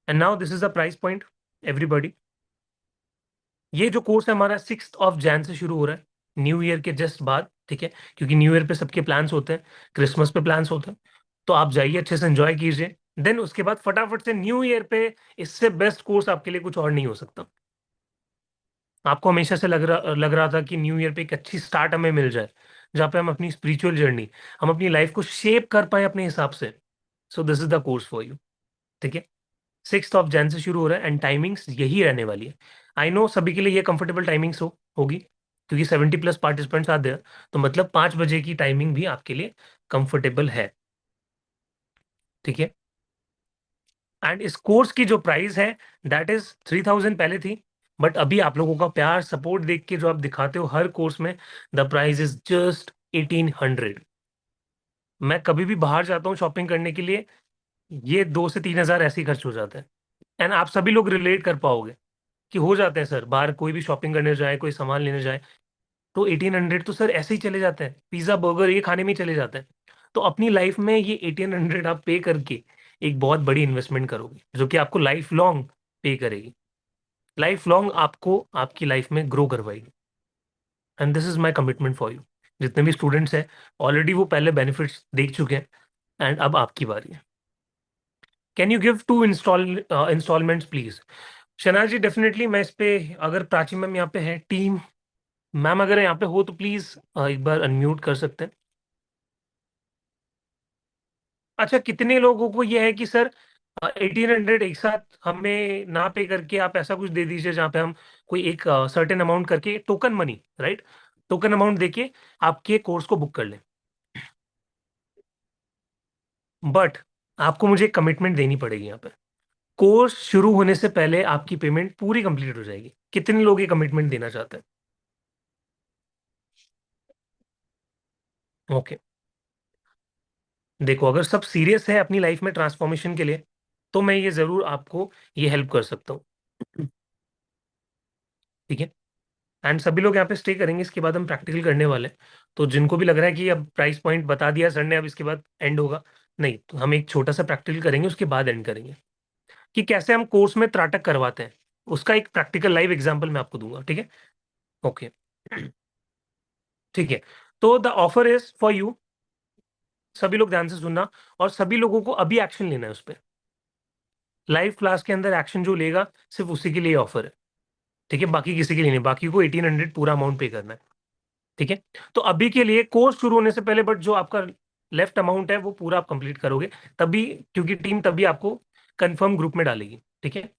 And now this is the price point everybody. ये जो कोर्स है हमारा 6 जैन से शुरू हो रहा है, न्यू ईयर के जस्ट बाद। ठीक है, क्योंकि न्यू ईयर पे सबके प्लान्स होते हैं, क्रिसमस पे प्लान्स होते हैं। तो आप जाइए, अच्छे से एंजॉय कीजिए। देन उसके बाद फटाफट से न्यू ईयर पे, इससे बेस्ट कोर्स आपके लिए कुछ और नहीं हो सकता। आपको हमेशा से लग रहा था कि न्यू ईयर पे एक अच्छी स्टार्ट हमें मिल जाए, जहाँ पे हम अपनी स्पिरिचुअल जर्नी, हम अपनी लाइफ को शेप कर पाए अपने हिसाब से। सो this is the course for you. ठीक है, 6 जैन से शुरू हो रहा है, एंड टाइमिंग्स यही रहने वाली है। आई नो सभी के लिए ये कंफर्टेबल टाइमिंग्स होगी, क्योंकि 70+ पार्टिसिपेंट्स आते हैं। तो मतलब 5 बजे की टाइमिंग भी आपके लिए कंफर्टेबल है। ठीक है। एंड इस कोर्स की जो प्राइस है, दैट इज 3000 पहले थी। बट अभी आप लोगों का प्यार सपोर्ट देख के जो आप दिखाते हो हर कोर्स में, द प्राइस इज जस्ट 1800। मैं कभी भी बाहर जाता हूँ शॉपिंग करने के लिए, ये 2 से 3 हजार ऐसे ही खर्च हो जाते हैं। एंड आप सभी लोग रिलेट कर पाओगे कि हो जाते हैं सर, बाहर कोई भी शॉपिंग करने जाए, कोई सामान लेने जाए, तो 1800 तो सर ऐसे ही चले जाते हैं, पिज्जा बर्गर ये खाने में ही चले जाते हैं। तो अपनी लाइफ में ये 1800 आप पे करके एक बहुत बड़ी इन्वेस्टमेंट करोगे, जो कि आपको लाइफ लॉन्ग पे करेगी, लाइफ लॉन्ग आपको आपकी लाइफ में ग्रो करवाएगी। And this is my commitment for you. जितने भी स्टूडेंट्स हैं ऑलरेडी वो पहले बेनिफिट्स देख चुके हैं, एंड अब आपकी बारी है। Can you give 2 installments please. Shana ji definitely, मैं इस पे, अगर प्राची मैम यहाँ पे है, टीम मैम अगर यहाँ पे हो तो प्लीज एक बार अनम्यूट कर सकते हैं। अच्छा, कितने लोगों को ये है कि सर 1800 एक साथ हमें ना पे करके आप ऐसा कुछ दे दीजिए, जहाँ पे हम कोई एक सर्टेन अमाउंट करके, token money, right, token amount देके आपके कोर्स को बुक कर लें। बट आपको मुझे एक कमिटमेंट देनी पड़ेगी यहाँ पे। कोर्स शुरू होने से पहले आपकी पेमेंट पूरी कंप्लीट हो जाएगी। कितने लोग ये कमिटमेंट देना चाहते हैं? ओके। देखो, अगर सब सीरियस है अपनी लाइफ में ट्रांसफॉर्मेशन के लिए, तो मैं ये जरूर आपको ये हेल्प कर सकता हूँ। ठीक है। एंड सभी लोग यहाँ पे स्टे करेंगे, इसके बाद हम प्रैक्टिकल करने वाले हैं। तो जिनको भी लग रहा है कि अब प्राइस पॉइंट बता दिया सर ने, अब इसके बाद एंड होगा, नहीं, तो हम एक छोटा सा प्रैक्टिकल करेंगे, उसके बाद एंड करेंगे कि कैसे हम कोर्स में त्राटक करवाते हैं। उसका एक प्रैक्टिकल लाइव एग्जाम्पल मैं आपको दूंगा। ठीक है। ओके। ठीक है। तो the offer is for you, सभी लोग ध्यान से सुनना, और सभी लोगों को अभी एक्शन लेना है उस पर। लाइव क्लास के अंदर एक्शन जो लेगा, सिर्फ उसी के लिए ऑफर है। ठीक है, बाकी किसी के लिए नहीं, बाकी को 1800 पूरा अमाउंट पे करना है। ठीक है। तो अभी के लिए कोर्स शुरू होने से पहले, बट जो आपका लेफ्ट अमाउंट है वो पूरा आप कंप्लीट करोगे तभी, क्योंकि टीम तभी आपको कंफर्म ग्रुप में डालेगी। ठीक है।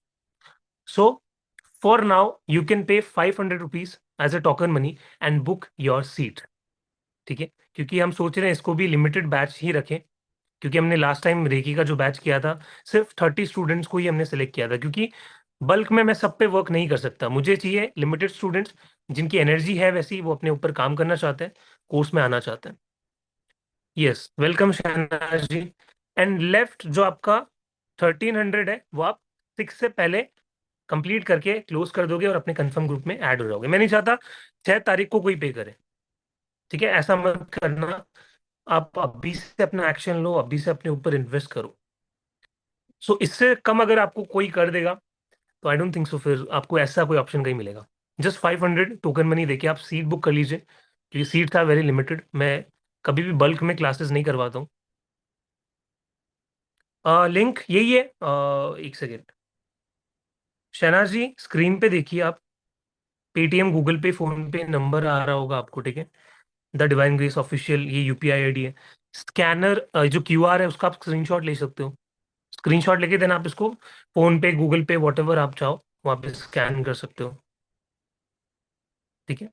So for now you can pay 500 rupees as a token money and book your seat. ठीक है, क्योंकि हम सोच रहे हैं इसको भी लिमिटेड बैच ही रखें, क्योंकि हमने लास्ट टाइम रेकी का जो बैच किया था सिर्फ 30 स्टूडेंट्स को ही हमने सेलेक्ट किया था, क्योंकि बल्क में मैं सब पे वर्क नहीं कर सकता, मुझे चाहिए लिमिटेड स्टूडेंट्स जिनकी एनर्जी है वैसी, वो अपने ऊपर काम करना चाहते हैं, कोर्स में आना चाहते हैं। Yes, welcome Shahnaz ji. And left जो आपका 1300 है वो आप 6 से पहले कंप्लीट करके क्लोज कर दोगे और अपने कंफर्म ग्रुप में ऐड हो जाओगे। मैं नहीं चाहता 6 तारीख को कोई पे करे, ठीक है, ऐसा मत करना। आप अभी से अपना एक्शन लो, अभी से अपने ऊपर इन्वेस्ट करो। सो इससे कम अगर आपको कोई कर देगा तो आई डोंट थिंक सो, फिर आपको ऐसा कोई ऑप्शन कहीं मिलेगा। जस्ट 500 टोकन मनी देके आप सीट बुक कर लीजिए, क्योंकि सीट था वेरी लिमिटेड। मैं कभी भी बल्क में क्लासेस नहीं करवाता हूँ। लिंक यही है, एक सेकेंड। शहनाज जी, स्क्रीन पे देखिए आप, पेटीएम, गूगल पे, फोन पे नंबर आ रहा होगा आपको, ठीक है। द डिवाइन ग्रेस ऑफिशियल, ये यूपीआई आईडी है। स्कैनर, जो क्यूआर है उसका आप स्क्रीनशॉट ले सकते हो। स्क्रीनशॉट लेके देन आप इसको फोन पे, गूगल पे, वॉट एवर आप चाहो वहाँ पे स्कैन कर सकते हो, ठीक है।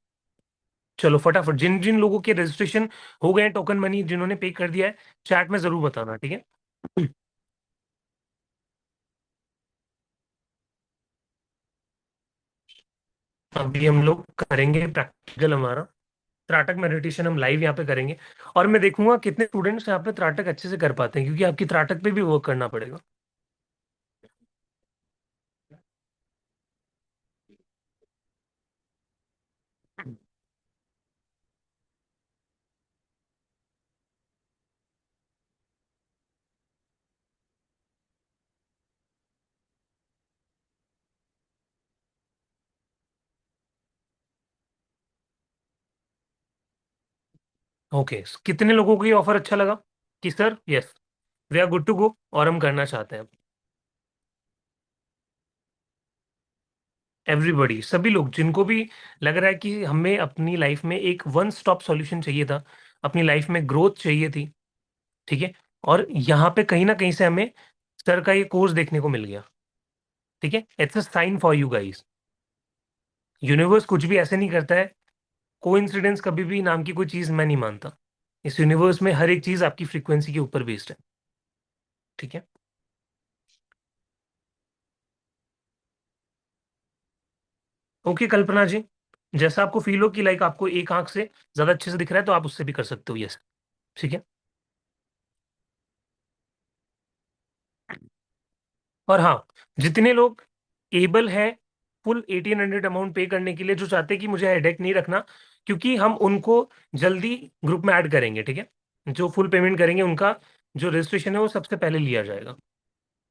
चलो फटाफट, जिन जिन लोगों के रजिस्ट्रेशन हो गए हैं, टोकन मनी जिन्होंने पे कर दिया है, चैट में जरूर बताना, ठीक है। अभी हम लोग करेंगे प्रैक्टिकल हमारा, त्राटक मेडिटेशन हम लाइव यहाँ पे करेंगे। और मैं देखूंगा कितने स्टूडेंट्स यहाँ पे त्राटक अच्छे से कर पाते हैं, क्योंकि आपकी त्राटक पे भी वर्क करना पड़ेगा। ओके, कितने लोगों को ये ऑफर अच्छा लगा कि sir yes, we are good to go और हम करना चाहते हैं? एवरीबॉडी, सभी लोग जिनको भी लग रहा है कि हमें अपनी लाइफ में एक वन स्टॉप सॉल्यूशन चाहिए था, अपनी लाइफ में ग्रोथ चाहिए थी, ठीक है, और यहाँ पे कहीं ना कहीं से हमें सर का ये कोर्स देखने को मिल गया, ठीक है। It's a sign for you guys. Universe कुछ भी ऐसे नहीं करता है, कोइंसिडेंस कभी भी नाम की कोई चीज मैं नहीं मानता। इस यूनिवर्स में हर एक चीज आपकी फ्रीक्वेंसी के ऊपर बेस्ड है, ठीक है। ओके कल्पना जी, जैसा आपको फील हो कि लाइक आपको एक आंख से ज्यादा अच्छे से दिख रहा है तो आप उससे भी कर सकते हो, यस, ठीक है। और हाँ, जितने लोग एबल है फुल 1800 अमाउंट पे करने के लिए, जो चाहते हैं कि मुझे हेडेक नहीं रखना, क्योंकि हम उनको जल्दी ग्रुप में ऐड करेंगे, ठीक है। जो फुल पेमेंट करेंगे उनका जो रजिस्ट्रेशन है वो सबसे पहले लिया जाएगा।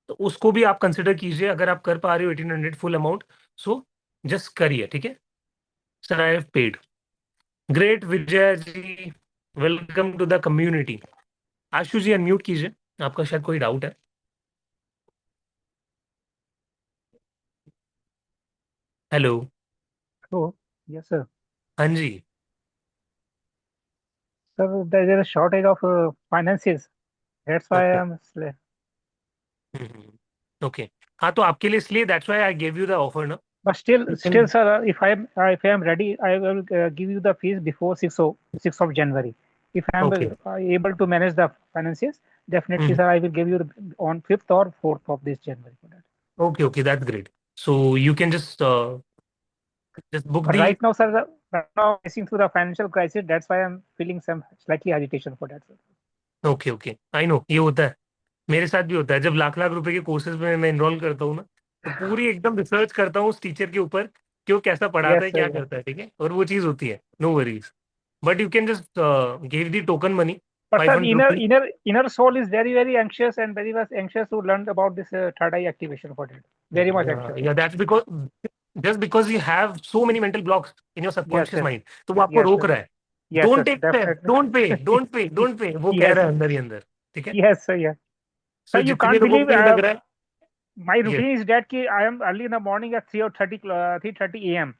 तो उसको भी आप कंसिडर कीजिए, अगर आप कर पा रहे हो 1800 फुल अमाउंट, सो जस्ट करिए, ठीक है। Sir I have paid. Great Vijay ji, welcome to the community. Ashu ji unmute कीजिए, आपका शायद कोई डाउट है। हेलो। Oh, yes, sir. हाँ जी। Sir, there is a shortage of finances. That's why okay. I'm. Okay, हाँ तो आपके लिए इसलिए that's why I give you the offer ना। But still, you can. still, sir, if I am ready, I will give you the fees before 6th of January. If I am okay. able to manage the finances, definitely, sir, I will give you on 5th or 4th of this January for that. Okay okay, that's great. So you can just book But the. right now, sir, right now facing through the financial crisis, that's why I'm feeling some slightly agitation for that, sir. Okay okay, I know, ये होता है, मेरे साथ भी होता है। जब लाख लाख रुपए के कोर्सेज में मैं इनरोल करता हूँ ना, तो पूरी एकदम रिसर्च करता हूँ उस टीचर के ऊपर कि वो कैसा पढ़ाता Yes, है, sir. क्या Yes. करता है, ठीक है, और वो चीज होती है, no worries. But you can just give the token money, But five sir, hundred inner soul is very very anxious and very much anxious to learn about this third eye activation for that. Very much Yeah, anxious for yeah, that. that's because just because you have so many mental blocks in your Yes, subconscious yes, mind, तो वो आपको yes, रोक sir. रहा है। Yes, don't sir. Take step, Definitely. Don't pay वो कह Yes, रहा है अंदर ही अंदर, ठीक है। yes, sir. Yes. Sir, so you जितने can't लोगों believe को ये लग रहा है, my ये routine is that ki I am early in the morning at 3:30 a.m.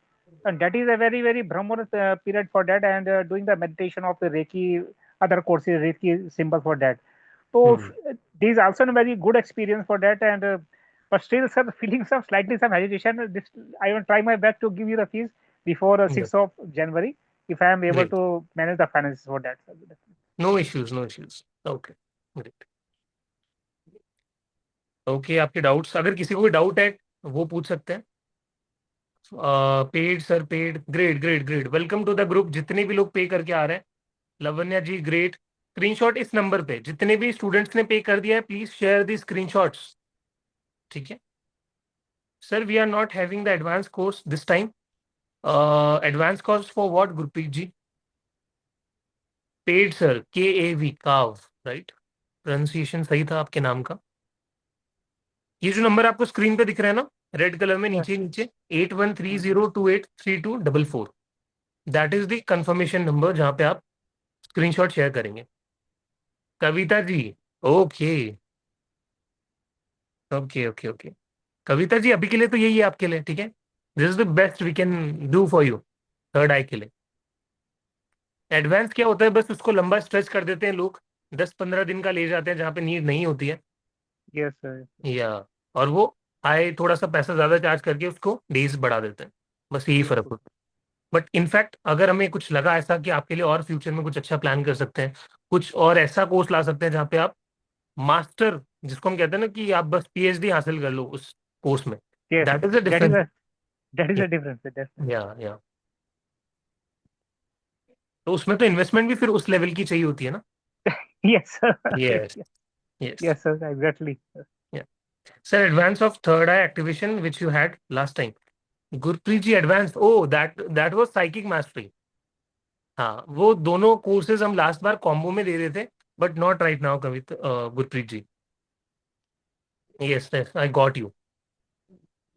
and that is a very very Brahmanas period for that and doing the meditation of the Reiki, other courses, Reiki symbol for that. So hmm, this is also a very good experience for that and but still sir feeling some slightly some hesitation. This I will try my best to give you the fees before yes, 6th of January if I am able great, to manage the finances for that. Sir. no issues, no issues, okay, great। Okay, आपके doubts, अगर किसी को कोई doubt है वो पूछ सकते हैं। Paid sir, paid, great great great, welcome to the group. जितने भी लोग पे करके आ रहे हैं, लवन्या जी ग्रेट। स्क्रीनशॉट इस नंबर पे, जितने भी स्टूडेंट्स ने पे कर दिया है प्लीज शेयर दी स्क्रीनशॉट्स। ठीक है sir, we are not having the advance course this time. Advance course for what Gurpreet ji? Paid sir, KAV, Kav, right? Pronunciation सही था आपके नाम का। ये जो नंबर आपको स्क्रीन पे दिख रहा है ना, रेड कलर में Yes. नीचे नीचे, 8130283244, that is the confirmation number जहां पे आप स्क्रीनशॉट शेयर करेंगे। Kavita ji, okay okay okay okay. Kavita ji, अभी के लिए तो यही है आपके लिए, ठीक है। This is the best we can do for you third eye के लिए। एडवांस क्या होता है, बस उसको लंबा स्ट्रेच कर देते हैं लोग, 10-15 दिन का ले जाते हैं जहाँ पे नीड नहीं होती है। Yes, sir. या और वो आए थोड़ा सा पैसा ज्यादा चार्ज करके उसको डेज बढ़ा देते हैं, बस यही Yes, फर्क sir. होता है। बट इनफैक्ट अगर हमें कुछ लगा ऐसा कि आपके लिए और फ्यूचर में कुछ अच्छा प्लान कर सकते हैं, कुछ और ऐसा कोर्स ला सकते हैं जहाँ पे आप मास्टर, जिसको हम कहते हैं ना कि आप बस PhD हासिल कर लो उस कोर्स में, Yes. That is the That is difference. a that is a difference, sir. Definitely. या तो उसमें तो इन्वेस्टमेंट भी फिर उस लेवल की चाहिए होती है ना। Yes, sir. Yes, yes, Yes, sir. Exactly. या sir, advance of third eye activation which you had last time, Gurpreet ji advance, oh that was psychic mastery. हाँ, वो दोनों कोर्सेज हम लास्ट बार कॉम्बो में दे रहे थे, but not right now Kavit Gurpreet ji. Yes yes, I got you.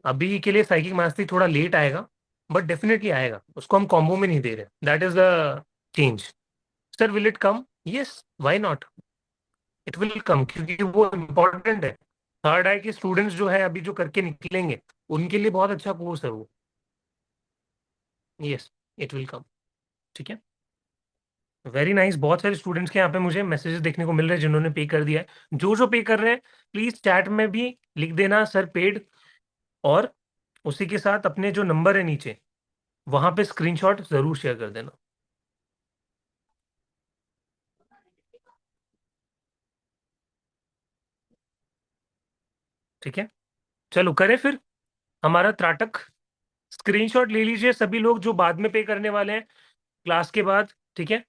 अभी के लिए साइकिक मास्टरी थोड़ा लेट आएगा, बट डेफिनेटली आएगा, उसको हम कॉम्बो में नहीं दे रहे, that is the change. Sir, will it come? Yes, why not, it will come, क्योंकि वो इम्पोर्टेंट है। थर्ड आई के स्टूडेंट्स जो है अभी जो करके निकलेंगे, उनके लिए बहुत अच्छा कोर्स है वो। यस, इट विल कम। ठीक है, वेरी नाइस। बहुत सारे स्टूडेंट्स के यहाँ पे मुझे मैसेजेस देखने को मिल रहे हैं जिन्होंने पे कर दिया है। जो जो पे कर रहे हैं प्लीज चैट में भी लिख देना सर पेड, और उसी के साथ अपने जो नंबर है नीचे वहां पे स्क्रीनशॉट जरूर शेयर कर देना। ठीक है, चलो करें फिर हमारा त्राटक। स्क्रीनशॉट ले लीजिए सभी लोग जो बाद में पे करने वाले हैं क्लास के बाद, ठीक है,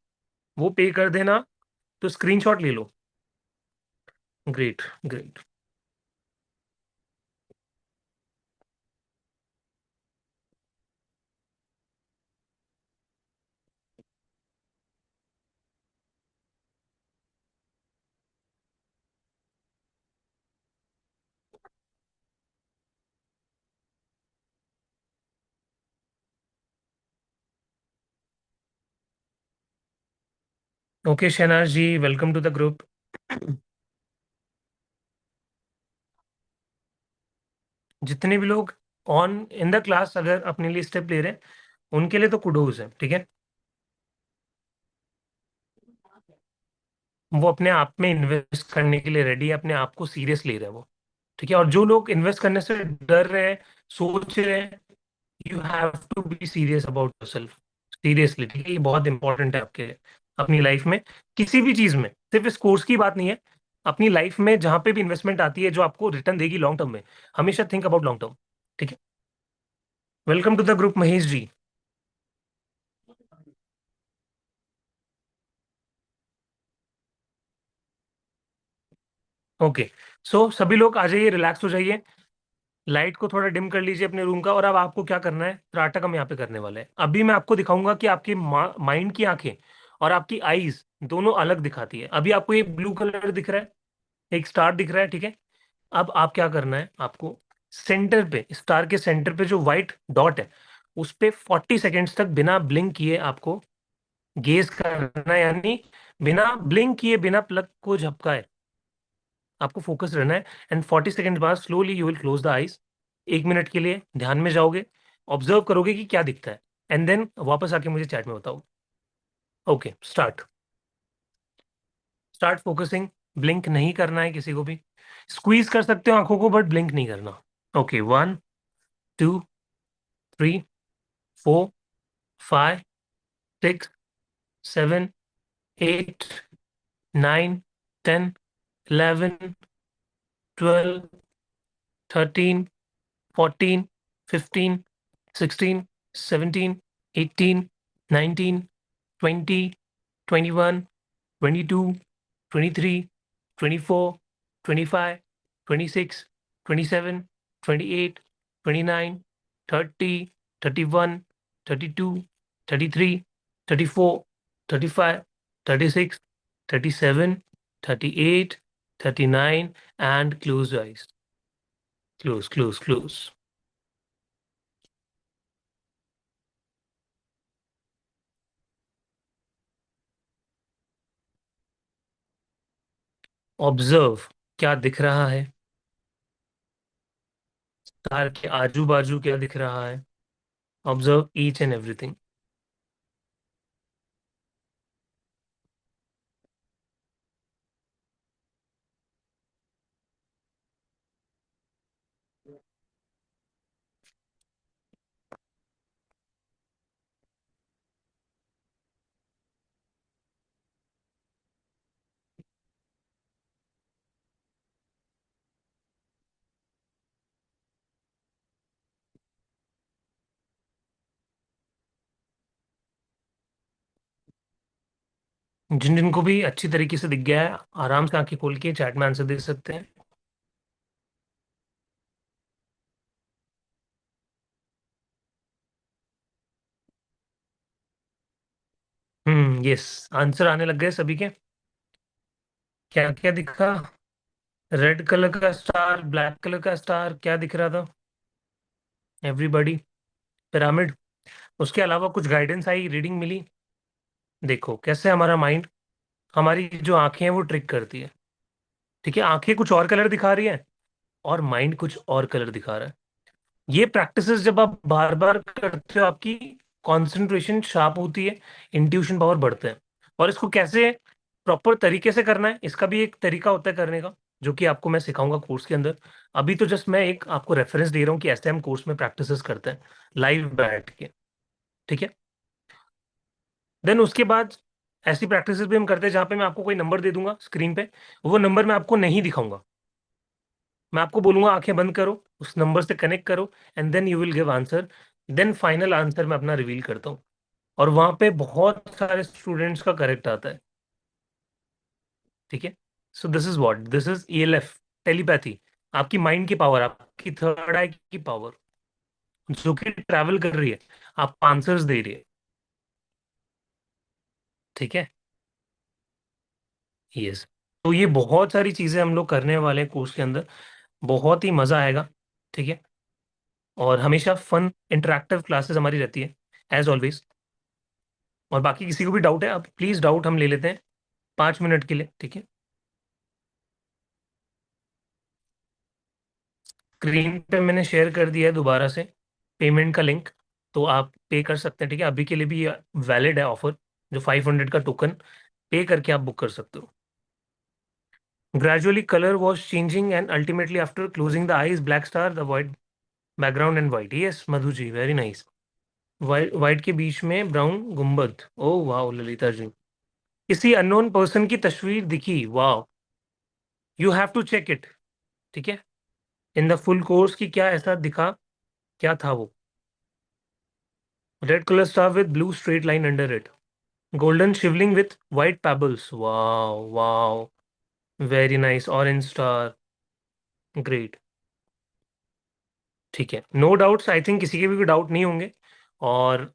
वो पे कर देना, तो स्क्रीनशॉट ले लो। Great great. Okay Shahnaz ji, welcome to the group. जितने भी लोग ऑन इन द क्लास अगर अपने लिए स्टेप ले रहे हैं, उनके लिए तो कुडोज है, ठीक है। वो अपने आप में इन्वेस्ट करने के लिए रेडी है, अपने आप को सीरियस ले रहे हैं वो, ठीक है। और जो लोग इन्वेस्ट करने से डर रहे हैं, सोच रहे हैं, you have to be serious about yourself, seriously, ठीक है। ये बहुत इंपॉर्टेंट है आपके अपनी लाइफ में, किसी भी चीज में, सिर्फ इस कोर्स की बात नहीं है, अपनी लाइफ में जहां पे भी इन्वेस्टमेंट आती है जो आपको रिटर्न देगी लॉन्ग टर्म में, हमेशा थिंक अबाउट लॉन्ग टर्म। ठीक है, welcome to the group Mahesh ji. Okay, so सभी लोग आ जाइए, रिलैक्स हो जाइए, लाइट को थोड़ा डिम कर लीजिए अपने रूम का। और अब आपको क्या करना है, त्राटक हम यहाँ पे करने वाले हैं। अभी मैं आपको दिखाऊंगा कि आपकी माइंड की आंखें और आपकी आईज दोनों अलग दिखाती है। अभी आपको ये ब्लू कलर दिख रहा है, एक स्टार दिख रहा है, ठीक है। अब आप क्या करना है, आपको सेंटर पे, स्टार के सेंटर पे जो व्हाइट डॉट है, उस पे 40 सेकेंड्स तक बिना ब्लिंक किए आपको गेज करना है, यानी बिना ब्लिंक किए, बिना प्लग को झपकाए आपको फोकस रहना है। एंड 40 सेकेंड बाद slowly you will close the eyes. 1 minute के लिए ध्यान में जाओगे, ऑब्जर्व करोगे कि क्या दिखता है, एंड देन वापस आके मुझे चैट में बताओ। Okay, start. Start focusing. Blink नहीं करना है किसी को भी, स्क्वीज कर सकते हो आंखों को बट ब्लिंक नहीं करना। Okay, 1, 2, 3, 4, 5, 6, 7, 8, 9, 10, 11, 12, 13, 14, 15, 16, 17, 18, 19, 20, 21, 22, 23, 24, 25, 26, 27, 28, 29, 30, 31, 32, 33, 34, 35, 36, 37, 38, 39, and close your eyes. Close, close, close. Observe, क्या दिख रहा है? कार के आजू बाजू क्या दिख रहा है? Observe each and everything. जिन जिनको भी अच्छी तरीके से दिख गया है, आराम से आंखें खोल के चैट में आंसर दे सकते हैं। यस। आंसर आने लग गए सभी के। क्या क्या दिखा? रेड कलर का स्टार, ब्लैक कलर का स्टार, क्या दिख रहा था? एवरीबॉडी। पिरामिड। उसके अलावा कुछ गाइडेंस आई, रीडिंग मिली? देखो कैसे हमारा माइंड, हमारी जो आंखें हैं वो ट्रिक करती है। ठीक है, आंखें कुछ और कलर दिखा रही है और माइंड कुछ और कलर दिखा रहा है। ये प्रैक्टिसेस जब आप बार बार करते हो, आपकी कंसंट्रेशन शार्प होती है, इंट्यूशन पावर बढ़ता है। और इसको कैसे प्रॉपर तरीके से करना है, इसका भी एक तरीका होता है करने का, जो कि आपको मैं सिखाऊंगा कोर्स के अंदर। अभी तो जस्ट मैं एक आपको रेफरेंस दे रहा हूँ कि ऐसे हम कोर्स में प्रैक्टिसेस करते हैं लाइव बैठ के। ठीक है। देन उसके बाद ऐसी प्रैक्टिसेस भी हम करते हैं जहां पे मैं आपको कोई नंबर दे दूंगा स्क्रीन पे। वो नंबर मैं आपको नहीं दिखाऊंगा, मैं आपको बोलूंगा आंखें बंद करो, उस नंबर से कनेक्ट करो, and then you will give answer. Then final answer मैं अपना रिवील करता हूँ, और वहां पे बहुत सारे स्टूडेंट्स का करेक्ट आता है। ठीक है। सो this is what, this is ELF, telepathy. आपकी माइंड की पावर, आपकी थर्ड आई की पावर, जो कि ट्रैवल कर रही है, आपको आंसर्स दे रही है। ठीक है। यस। तो ये बहुत सारी चीजें हम लोग करने वाले हैं कोर्स के अंदर, बहुत ही मजा आएगा। ठीक है। और हमेशा फन इंटरेक्टिव क्लासेस हमारी रहती है, एज ऑलवेज। और बाकी किसी को भी डाउट है, अब प्लीज डाउट हम ले लेते हैं 5 मिनट के लिए। ठीक है। स्क्रीन पे मैंने शेयर कर दिया है दोबारा से पेमेंट का लिंक, तो आप पे कर सकते हैं। ठीक है, अभी के लिए भी वैलिड है ऑफर, जो 500 का टोकन पे करके आप बुक कर सकते हो। Gradually colour was changing and ultimately after closing the eyes black star the white background and white. Yes Madhu ji, very nice. White white के बीच में ब्राउन गुम्बद। ओ वाह ललिता जी, किसी अननोन पर्सन की तस्वीर दिखी, वाह। You have to check it. ठीक है। इन द फुल कोर्स की क्या ऐसा दिखा, क्या था वो? Red colour star with blue straight line under it. Golden Shivling with white pebbles, wow wow, very nice. Orange star, great। ठीक है, नो डाउट्स, आई थिंक किसी के भी डाउट नहीं होंगे। और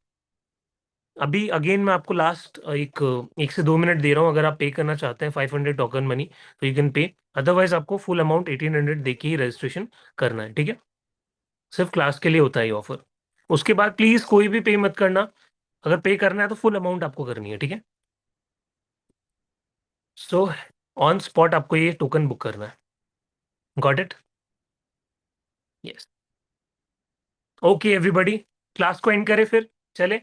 अभी अगेन मैं आपको लास्ट एक से 2 मिनट दे रहा हूँ, अगर आप पे करना चाहते हैं 500 टोकन मनी तो यू कैन पे। अदरवाइज आपको फुल अमाउंट 1800 दे के ही रजिस्ट्रेशन करना है। ठीक है। सिर्फ क्लास के लिए होता है ये ऑफर। उसके बाद प्लीज कोई भी पे मत करना, अगर पे करना है तो फुल अमाउंट आपको करनी है। ठीक है। सो ऑन स्पॉट आपको ये टोकन बुक करना है। Got it? Yes. Okay everybody, class को एंड करें फिर, चले।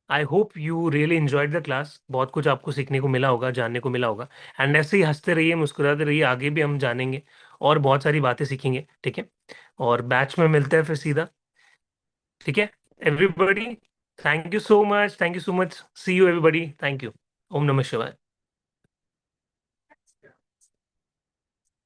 I hope you really enjoyed the class, बहुत कुछ आपको सीखने को मिला होगा, जानने को मिला होगा। एंड ऐसे ही हंसते रहिए, मुस्कुराते रहिए, आगे भी हम जानेंगे और बहुत सारी बातें सीखेंगे। ठीक है। और बैच में मिलते हैं फिर सीधा। ठीक है everybody, thank you so much, thank you so much, see you everybody, thank you. Om नमः शिवाय।